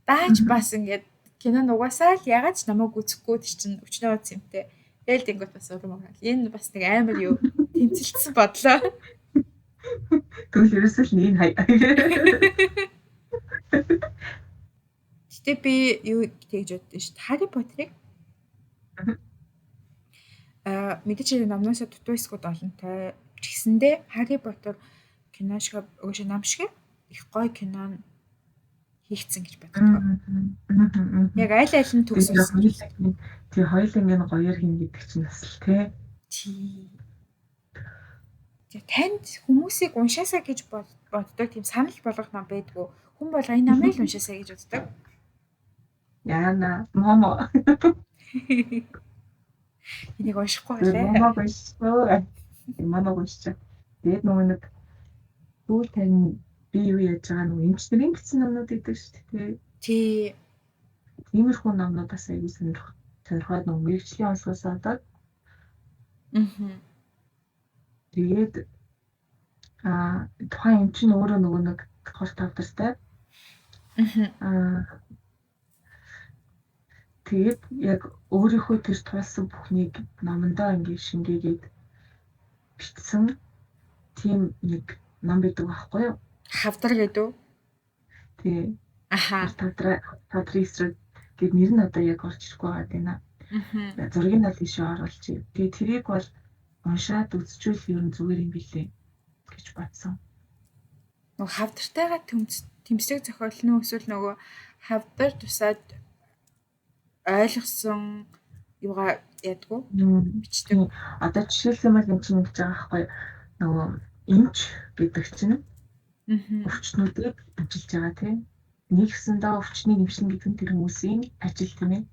Дааж бас ингээд кинонд угаасаа л ягаад ч намайг үзэхгүй чинь өчнөө үзэмтэй. Тэгэл тэнгүүт бас уран буурал. Энэ бас нэг амар юу тэмцэлтсэн бодлоо. Тэгвэл ерөөсөө л нэг хай. Гэтэ би юу тэгж боддоо шүү дээ. Harry Potter-ыг мэдээж номноос дутуу хэсгүүд олонтой ч гэсэндээ Harry Potter кино шиг өгөөш ном шиг их гоё кино хийгдсэн гэж боддог. Яг аль аль нь төгс өссөн. Тэгээ хоёуланг нь гоёор хин гэдэг чинь бас л тий. Тэгээ танд хүмүүсийг уншаасаа гэж боддог тийм санал болгох ном байдгүй. Хүн болго энэ намыг л уншаасаа гэж боддог. Яна момо. Энийг уншихгүй байлаа. Момо уншсан. Момо уншсан. Тэгээд нөгөө нэг сүүл тань би юу яаж байгаа нөгөө эмчнэрийн бичсэн номнууд идэв шүү дээ. Тий. Иймэрхүү номнуудаас аягүй сонирхоод нөгөө мэрэгжлийн онцгоос одоо. Тэгээд тухайн эмч нь өөрөө нөгөө нэг хор тавдартай. Тэгээд яг өөрийнхөө тэр туулсан бүхнийг номондоо ингээд шингээгээд бичсэн тийм нэг ном байдаг байхгүй юу? Хавдар гэдэг үү? Тий. Аха. Тадрисрэг гэдэг нэр нь одоо яг орж ирэхгүй байгаа байна. Зургийг нь л ишээ оруулчих. Тэгээд тэрийг бол уншаад үзчихвэл ер нь зүгээр юм билээ гэж бодсон. Нөгөө хавдартайгаа тэмцдэг зохиол нь эсвэл нөгөө хавдар тусаад ойлгосон юугаа ядгүй бичдэг. Одоо жишээлбэл юм чинь гэж байгаа байхгүй нөгөө эмч гэдэг чинь өвчнүүдийг амжилж байгаа тийм. Нэгсэндээ өвчнийг эмчилнэ гэдэг нь тэр хүмүүсийн ажил тийм ээ.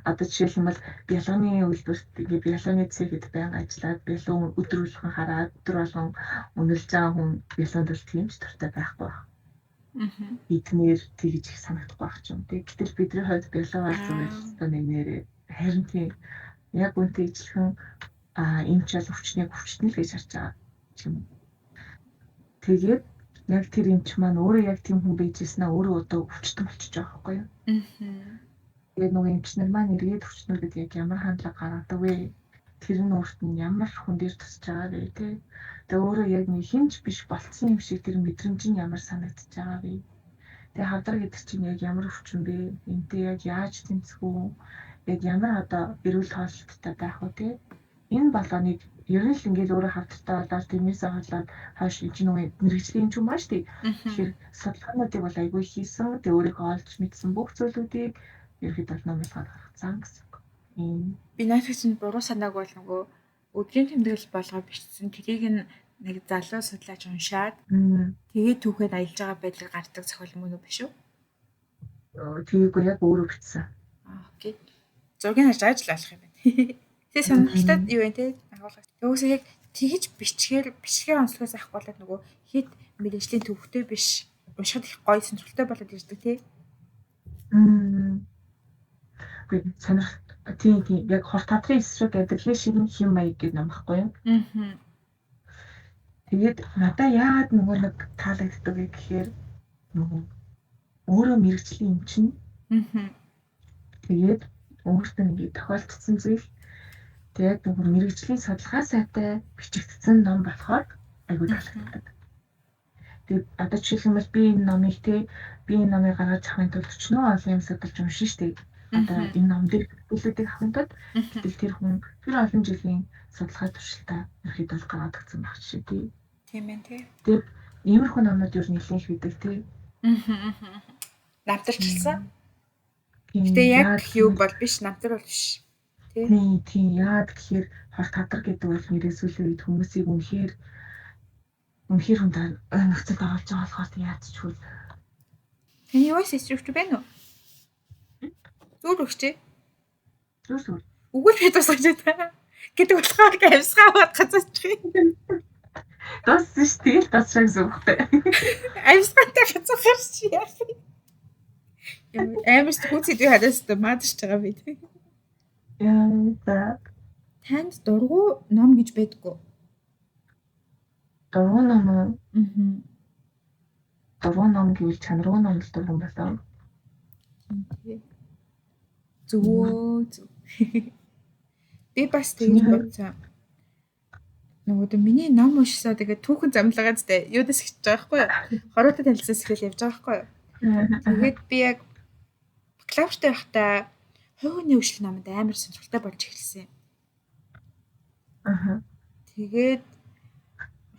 Одоо жишээлбэл бялганы үйлдвэрт ингээ бялганы цэгэд байнга ажиллаад бялган өдөр болгон хараад өдөр болгон үнэлж байгаа хүн бялганд бол тийм ч дуртай байхгүй байна. Эднэр тэгж их санагдахгүй байх юм. Гэтэл бидний хувьд бялгаа зүгээр одоо нэг нэрээ харин тийм яг үнтэй ижилхэн эмч ал өвчнийг өвчтөн л гэж харж байгаа юм. Тэгээд яг тэр эмч маань өөрөө яг тийм хүн байжсэнаа өөрөө одоо өвчтөн болчихж байгаа байхгүй юу? Тэгээд нөгөө эмчнэр маань эргээд өвчнүүдэд яг ямар хандлага гаргадаг вэ? Тэр нь өөрт нь ямар хүн дээр тусч байгаа вэ тий? Тэгээ өөрөө яг нэг хинч биш болцсон юм шиг тэр мэдрэмж нь ямар санагдаж байгаа вэ? Тэгээ хавдар гэдэг чинь яг ямар өвчин бэ? Энтэй яг яаж тэмцэх үү? Яг ямар одоо эрүүл хоолттой байх вэ тий? Энэ болгоныг ер нь л ингээл өөрөө хавдартай болоод тэрнээсээ хоолоод хойш нөгөө мэрэгжлийн юм маш тий. Тэгэхээр судалгаануудыг бол айгүй хийсэн. Тэгээ өөрийнхөө олж мэдсэн бүх зүйлүүдийг ерөөд номлоход гаргацсан гэсэн. Би наадах чинь буруу санааг бол нөгөө өдрийн тэмдэглэл болгоо бичсэн. Тэрийг нэг залуу судлаач уншаад тэгээд түүхэд аялж байгаа байдлыг гардаг зохиол мөн үү биш үү? Тийггүй яг өөрөө бичсэн. Окей. Зургийг харж ажиллах юм байна. Тэгээ сонирхолтой юу вэ те? Тэгвэл яг тэгж бичгээр онцлогоос авах болоод нөгөө хэд мэрэгжлийн төвхтэй биш уншихад их гоё сонирхолтой болоод ирдэг те. Тийм яг хор тадрын эсрэг амьдралын ширэн хэм маяг гэдэг ном баггүй юу? Тэгээд надаа яагаад нөгөө нэг таалагддаг вэ гэхээр нөгөө өөрөө мэрэгжлийн юм чинь. Тэгээд өөртөө ингэ тохиолдсон зүйл тэгээд нөгөө мэрэгжлийн судалгаа сайтай бичигдсэн ном болохоор айгүй таалагддаг. Тэгээд одоо жишээлбэл би энэ номыг гаргаж авахын тулд өчнөө олон юм судалж уншин штеп. Одоо энэ ном дээр бүлүүдийг авахын тулд гэтэл тэр хүн тэр олон жилийн судалгаа туршилтаа ерөөд бол гараад өгсөн байх жишээ тий. Тийм ээ тий. Тэгээд иймэрхүү номнууд ер нь нэлээд их бидэг тий. Намтарчилсан. Гэтэ яг юу бол биш, намтар бол биш. Тийм яад гэхээр хор тадар гэдэг бол нэрээсүүлээ үед хүмүүсийг үнэхээр хүн нөхцөлд оруулж байгаа болохоор яадчихвол. Таны юус эсрэгч байна уу? Зүгээр өгчээ. Зүгээр. Үгүй л тусгаж байгаа. Гэдэг болохоор амсгаа бат гацаачих юм. Туссан ш тэгэл тасраг зүгтэй. Амсгаантай гацаахар чи яах юм. Амс хүүцэд хадаас мадж байгаа би. Яа. Танд дургу ном гэж байдгүй. Дургу ном уу? Дургу ном гэвэл чанаргүй ном л дургу болоо. Зүг. Би бас тэгж бодсон. Нөгөө миний ном уншсаа тэгээд түүхэн замлагаад зтэй юудаас ихж байгаа байхгүй юу? Хороотой танилцаас ихэл явж байгаа байхгүй юу? Тэгээд би яг бакалавртай байхдаа хувийн хөгжил номонд амар сонирхолтой болж эхэлсэн. Тэгээд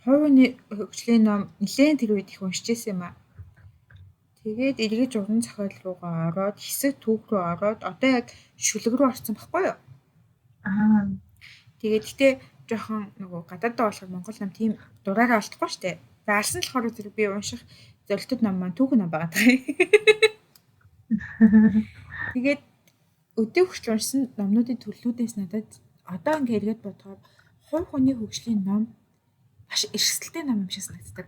Хувийн хөгжлийн ном нэлээд тэр үед их уншиж байсан юм аа. Тэгээд эргэж уран зохиол руугаа ороод хэсэг түүх рүү ороод одоо яг шүлэг рүү орсон байхгүй юу? Аа. Тэгээд гэтээ жоохон нөгөө гадаадаа болохоор Монгол ном тийм дураараа олдохгүй шүү дээ. За алсан болохоор зэрэг би унших зорилттой ном маань түүх ном байгаа даа. Тэгээд өдөө хүртэл уншсан номнуудын төрлүүдээс надад одоо ингээ эргээд бодохоор хувь хүний хөгжлийн ном маш эрсдэлтэй ном юм шиг санагддаг.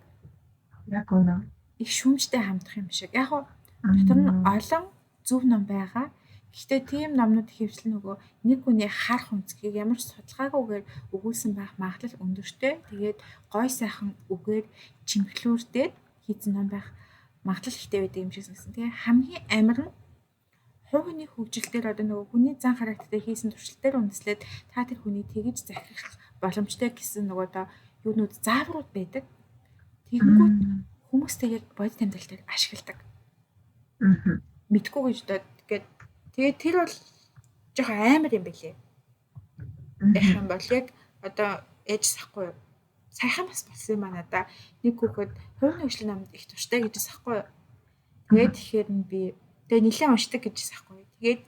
Яг үнэ. Их шүүмжтэй хамтрах юм шиг. Яг нь дотор нь олон зөв ном байгаа. Гэхдээ тийм номнууд хэвшил нөгөө нэг хүний харах үнцгийг ямар ч судалгаагүйгээр өгүүлсэн байх магадлал өндөртэй. Тэгээд гой сайхан үгээр чимэглүүлээд хийсэн ном байх магадлал ихтэй байдаг юм шиг санагдсан. Тэгээ хамгийн амар нь хувь хүний хөгжилтээр одоо нөгөө хүний зан характертай хийсэн туршилтаар үндэслээд та тэр хүний тэгж захирах боломжтой гэсэн нөгөө одоо юунууд зааврууд байдаг. Тэгэнгүүт хүмүүстэй яг бодит амьдрал дээр ашигладаг. Мэдгүй гэж бодоод тэгээд тэр бол жоохон амар юм байлээ. Яг юм бол яг одоо ээж сахгүй юу? Сайхан бас болсон юм аа надаа. Нэг хүүхэд хувийн хөгжлийн намд их турштай гэж сахгүй юу? Тэгээд тэгэхээр би тэгээ нэлээд уншдаг гэж сахгүй юу? Тэгээд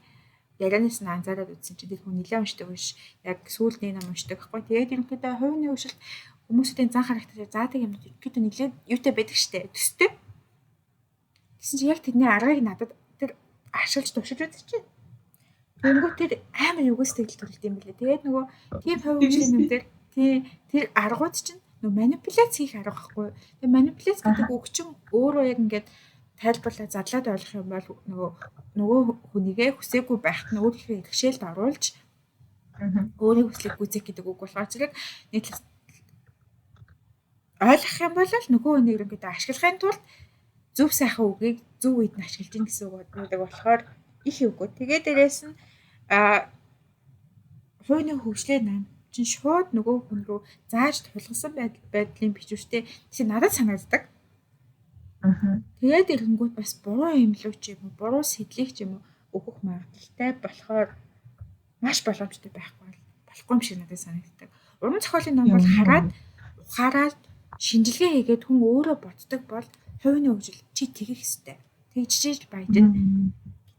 ярианаас нь анзаараад үзсэн чинь тэр хүн нэлээд уншдаг биш. Яг сүүлний ном уншдаг байхгүй. Тэгээд ерөнхийдөө хувийн хөгжилт хүмүүсийн зан характерыг заадаг юм гэдэг нэлээд юутай байдаг штэ. Төстэй. Гэсэн чинь яг тэрний аргыг надад тэр ашиглаж туршиж үзэж чинь. Тэнгүү тэр амар югс тэгэл төрөлт юм билээ. Тэгээд нөгөө тийм хувийн хөгжлийн юм дээр тэр аргууд чинь нөгөө манипуляц хийх арга байхгүй. Тэгээд манипуляц гэдэг үг чинь өөрөө яг ингээд тайлбарлаад задлаад ойлгох юм бол нөгөө хүнийгээ хүсээгүй байхад нь өөрийнхөө иргэшээлд оруулж өөрийн хүслийг гүйцэх гэдэг үг болохоор зэрэг нэг ойлгох юм бол нөгөө хүнийг ингээд ашиглахын тулд зөв сайхан үгийг зөв үед нь ашиглаж ийн гэсэн үг байдаг болохоор их үгүй. Тэгээд дээрээс нь хувийн хөгжлийн нам чинь шууд нөгөө хүн рүү зааж тулгасан байдлын бичвэртэй тийм надад санагддаг. Тэгээд ирэнгүүт бас буруу имлүү ч юм уу, буруу сэтлийг ч юм уу өгөх магадaltaй болохоор маш боломжтой байхгүй болохгүй юм шиг надад санагддаг. Уран зохиолын ном бол хараад ухаараад шинжилгээ хийгээд хүн өөрөө боддог бол хувийн хөгжил чи тэгэх хэвээр. Тэгжиж баяжин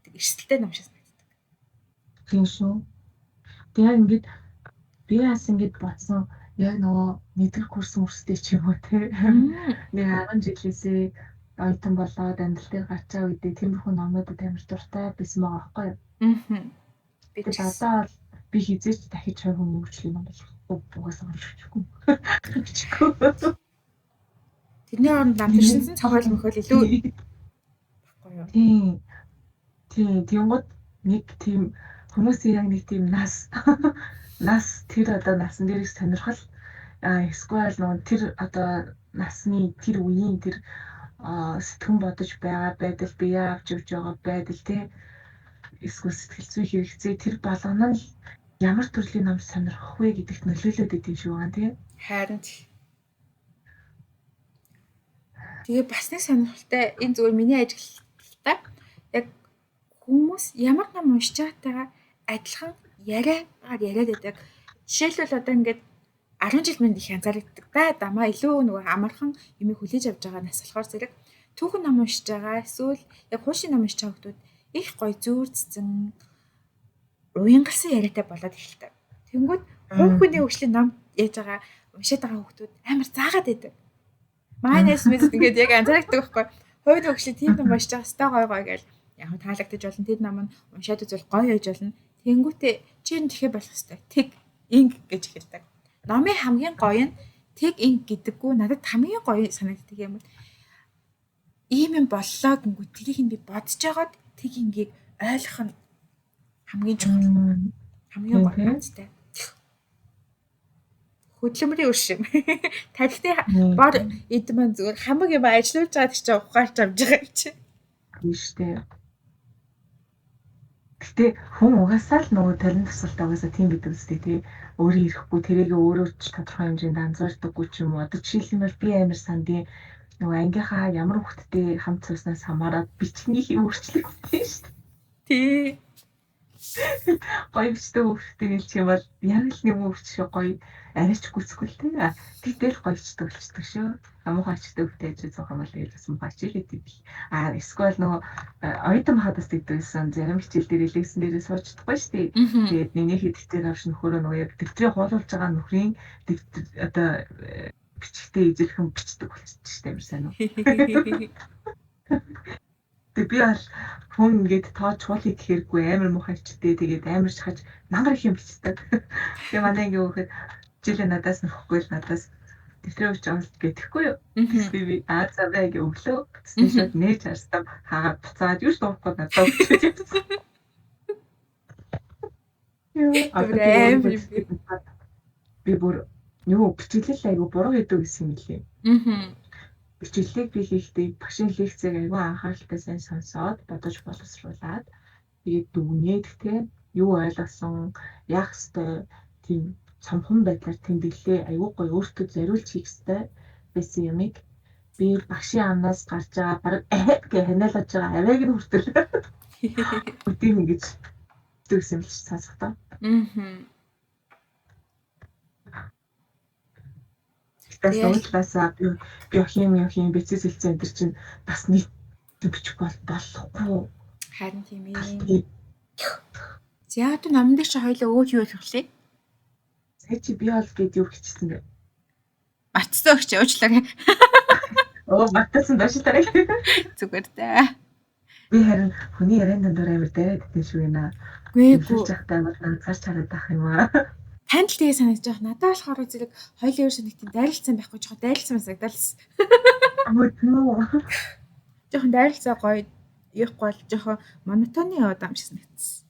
гэдэг эрсдэлтэй ном шиг санагддаг. Тийм шүү. Тэгээд ингээд би бас ингээд бодсон яг нөгөө мэдрэг курс мөрстэй ч юм уу те. Нэг 10 жилээсээ оюутан болоод амьдрал дээр гарчаа үедээ тиймэрхүү номнуудад амар дуртай байсан байгаа байхгүй юу? Би одоо би хизээч дахиж хувь хүний хөгжлийн ном угаасаа уншчихгүй. Тэрний оронд намжирсан цохол мөхөл илүү баггүй юу? Тийм. Тэнгууд нэг тийм хүмүүсийн яг нэг тийм нас тэр одоо насан дээрх сонирхол эсвэл нөгөө тэр одоо насны тэр үеийн тэр сэтгэн бодож байгаа байдал бие авч явж байгаа байдал тий эсвэл сэтгэл зүй хэрэгцээ тэр болгоно нь ямар төрлийн ном сонирхох вэ гэдэгт нөлөөлөд идэв шүү байгаа тий. Харин тэгээ бас нэг сонирхолтой энэ зүгээр миний ажиглалтаа яг хүмүүс ямар ном уншиж байгаагаа адилхан яриад байдаг. Жишээлбэл одоо ингээд 10 жил мэнд их анзаардаг да. Дамаа илүү нөгөө амархан юм хүлээж авч байгаа нас болохоор зэрэг түүхэн ном уншиж байгаа эсвэл яг хуушийн ном уншиж байгаа хүмүүс их гоё зүүрцсэн уянгалсан яриатай болоод эхэлдэг. Тэнгүүд хувь хүний хөгжлийн ном яаж байгаа уншаад байгаа хүмүүс амар заагаад байдаг. Майнес мэд ингээд яг анзаардаг байхгүй. Хувийн хөгжлийн тийм ном уншиж байгаа стай гоё гэж яг таалагдаж болно. Тэр ном нь уншаад үзвэл гоё байж болно. Тэнгүүтээ чи энэ тэгэхээр болох хэвээр тэг инг гэж хэлдэг. Номын хамгийн гоё нь тэг инг гэдэггүй надад хамгийн гоё санагддаг юм. Ийм юм боллоо гингүү тэрийг нь би бодож байгаад тэг ингийг ойлгох нь хамгийн чухал. Хамгийн гоё үнэтэй. Хөдөлмөрийн үр шим. Тархины бор эд маань зүгээр хамаг юм ажиллаж байгаа гэж ухаарч авж байгаа юм чи. Тийм штэ. Гэтэ хүн угаасаа л нөгөө талент тусалтай угаасаа тийм гэдэг үстэй тий. Өөрөө ирэхгүй тэрийг өөрөө ч тодорхой хэмжээнд анзаардаггүй ч юм уу. Одоо жишээлбэл би амар сандын нөгөө ангийнхаа ямар хүүхдтэй хамт сууснаас хамаарат бичнийх юм өөрчлөгдсөн штэ. Тий. Гоё бичдэг хүүхдтэй гэлчих юм бол яг л нэг хүүхд шиг гоё арайч гүцэхгүй л тий. Тэгэл гоёчдаг болчихдог шүү. Амуухан ачдаг үгтэй зоох юм бол бас муухай хичээлээд ивэл. Эсвэл нөгөө оюутан хадас гэдэгсэн зарим хичээл дээр элегсэн дээрээ суучдаггүй шүү дээ. Тэгээд нэг хэдэгтэр авш нөхөрөө нөгөө яг дэвтрээ хуулуулж байгаа нөхрийн одоо бичгтээ эзэлхэн бичдэг болчихсон шүү дээ. Амар сайн уу. Тэг би бол хүн ингээд тоож хуулийг гэхэргүй амар муухай хичтэй тэгээд амар шахаж мангар их юм бичдэг. Тэгээ манай ингээ хөөхөд жилээ надаас нөхгүй л надаас дэвтрээ өгч авалт гэхгүй юу. Тэгсэн би за бай гэ өглөө. Тэгсэн шууд нээж харсан хаагаад буцаад юу ч дуурахгүй надад өгч явсан. Би бүр юу бичлэл айгу буруу гэдэг гэсэн юм лээ. Бичлэлийг би хийхдээ багшийн лекцийг айгүй анхааралтай сайн сонсоод бодож боловсруулад тэгээд дүгнээд тэгээ юу ойлгосон яах ёстой тийм цомхон байдлаар тэмдэглээ айгүй гоё өөртөө зориулж хийх ёстой байсан юмыг би багшийн амнаас гарч байгаа баг гэх ханиалж байгаа авайг нь хүртэл үтийн ингэж төгсөн л сонсохдоо. Суудлаасаа биохим бицэс хэлцэн энэ чинь бас нийт бичих болохгүй. Харин тийм ээ. За одоо намын дээр чи хоёлоо өөр юу хэлэхлээ? Сая чи биологи гэдэг юу хэлчихсэн бэ? Мартсан өгч уучлаарай. Мартсан доошлаарай. Зүгээр дээ. Би харин хүний яриан дандаар амар дайраад идэв шүү гэнэ. Гээгүй. Жахтай бол цааш хараад ах юм аа. Танд л тэгээ санагдаж байна. Надад болохоор зэрэг хоёулын ерөөсөө нэг тийм дайралцсан байхгүй жоохон дайралцсан санагдалс. Жоохон дайралцаа гоё явахгүй бол жоохон монотоны яваад ам шиг санагдсан.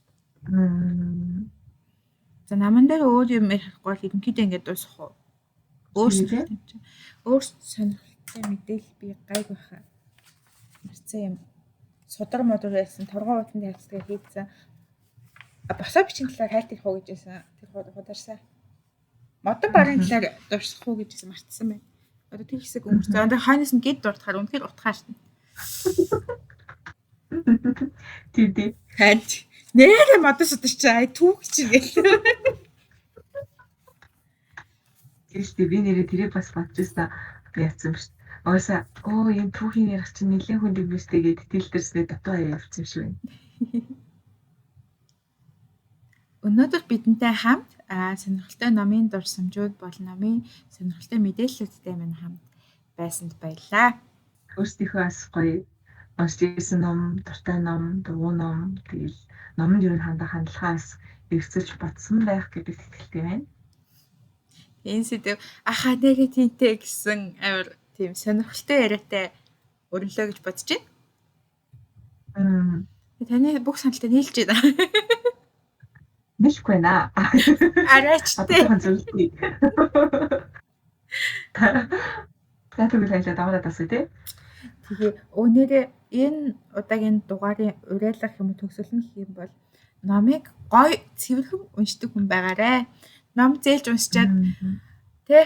За наман дээр өөр юм ярихгүй бол ерөнхийдөө ингэж дуусах уу? Өөр сонирхолтой мэдээлэл би гайг байхаа. Марцсан юм. Судар модор байсан торгон утанд хайцдаг хийцэн. Босоо бичгийн талаар хайлт их уу гэж байсан. Тэр хударсаа. Модон барын талаар дурсах уу гэж байсан мартсан байна. Одоо тэр хэсэг өнгөрцөө. Одоо хойноос нь гэд дуртахаар үнэхээр утгаар шин. Тий. Ханд. Нэрээ модон сударч ай түүх чинь гэл. Гэхдээ би нэрээ тэрийг бас бодчихсан яатсан шүү. Ойсаа энэ түүхийн ярих чинь нэлээд хүн дэмжтэй гэдэг тэл дэрснээ дотоо явуулсан юм шиг байна. Өнөөдөр бидэнтэй хамт сонирхолтой номын дурсамжууд болон номын сонирхолтой мэдээллүүдтэй минь хамт байсанд баярлалаа. Өөрсдийнхөө бас гоё уншиж ирсэн ном, дуртай ном, дургуй ном, тэгэл номонд юу хандлагаас эргэцэлж бодсон байх гэдэгт итгэлтэй байна. Энэ сэдв ахаа нэгэ тинтэй гэсэн амар тийм сонирхолтой яриатай өрнөлөө гэж бодож байна. Таны бүх саналтай нийлж байна. Нэшгүй наа. Арайчтай. Тэгвэл хайлаа даваад тасаа тий. Тэгээ өнөөдөр энэ удаагийн дугаарын уриалах юм төгсөлн гэх юм бол номыг гоё цэвэрхэн уншдаг хүн байгаарэ. Ном зээлж уншчаад тий.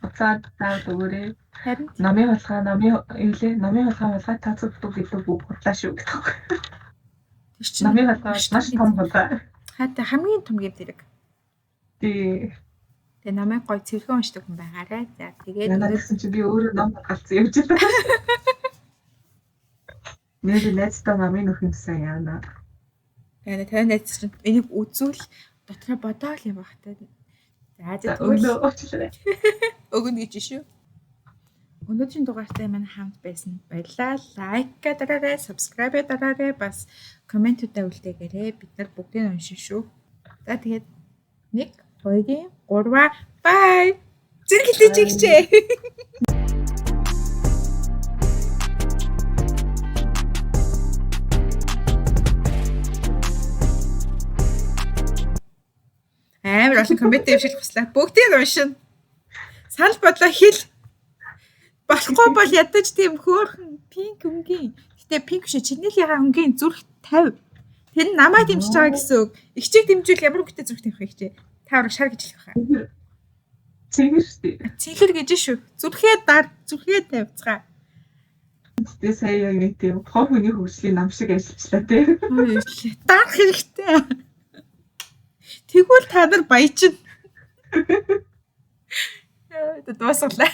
Уцаад таа өгөөрэй. Харин Номын hulгаа тооцогддог илүү бүх хурлаа шүү гэдэг. Номын hulгаа маш том hulгаа. Хаатай хамгийн том гэм зэрэг. Тэгээ намайг гоё цэвэрхэн уншдаг хүн байгаарэ. За тэгээд надад чи би өөрөө ном галцсан явж байна. Нэр нэстэ намын нөхөн сайн яана. Тэгээд тань найз чинь энийг үзүүл дотроо бодоол юм багтай. За өгнө очлаа. Өгнө гэж шүү. Өнөөдрийн дугаартай маань хамт байсан баярлалаа. Лайк дараарай, subscribe дараарай, бас комментүүдээ үлдээгээрэй. Бид нар бүгдийг уншин шүү. За тэгээд 1 2 3 bye. Зэрэг хэлээч ихчээ. Амар олон коммент дэвшил хүслээ. Бүгдийг уншина. Санал бодлоо хэл. Болохгүй бол ядаж тийм хөөрхөн пинк өнгийн. Гэтэ пинк шүү чиний л яга өнгийн зүрх 50. Тэр нь намайг дэмжиж байгаа гэсэн үг. Игчийг дэмжүүл ямар хөвгтэй зүрх тавих ихчээ. Та ураг шар гэж хэлэх байхаа. Цэгэр шүү. Цэгэр гэж шүү. Зүрхээ дар, зүрхээ тавьцгаа. Тэ сая яг нэг тийм хов хүний хөвслийн нам шиг ажиллачлаа тий. Дарах хэрэгтэй. Тэгвэл та нар баяжин. Дуусгалаа.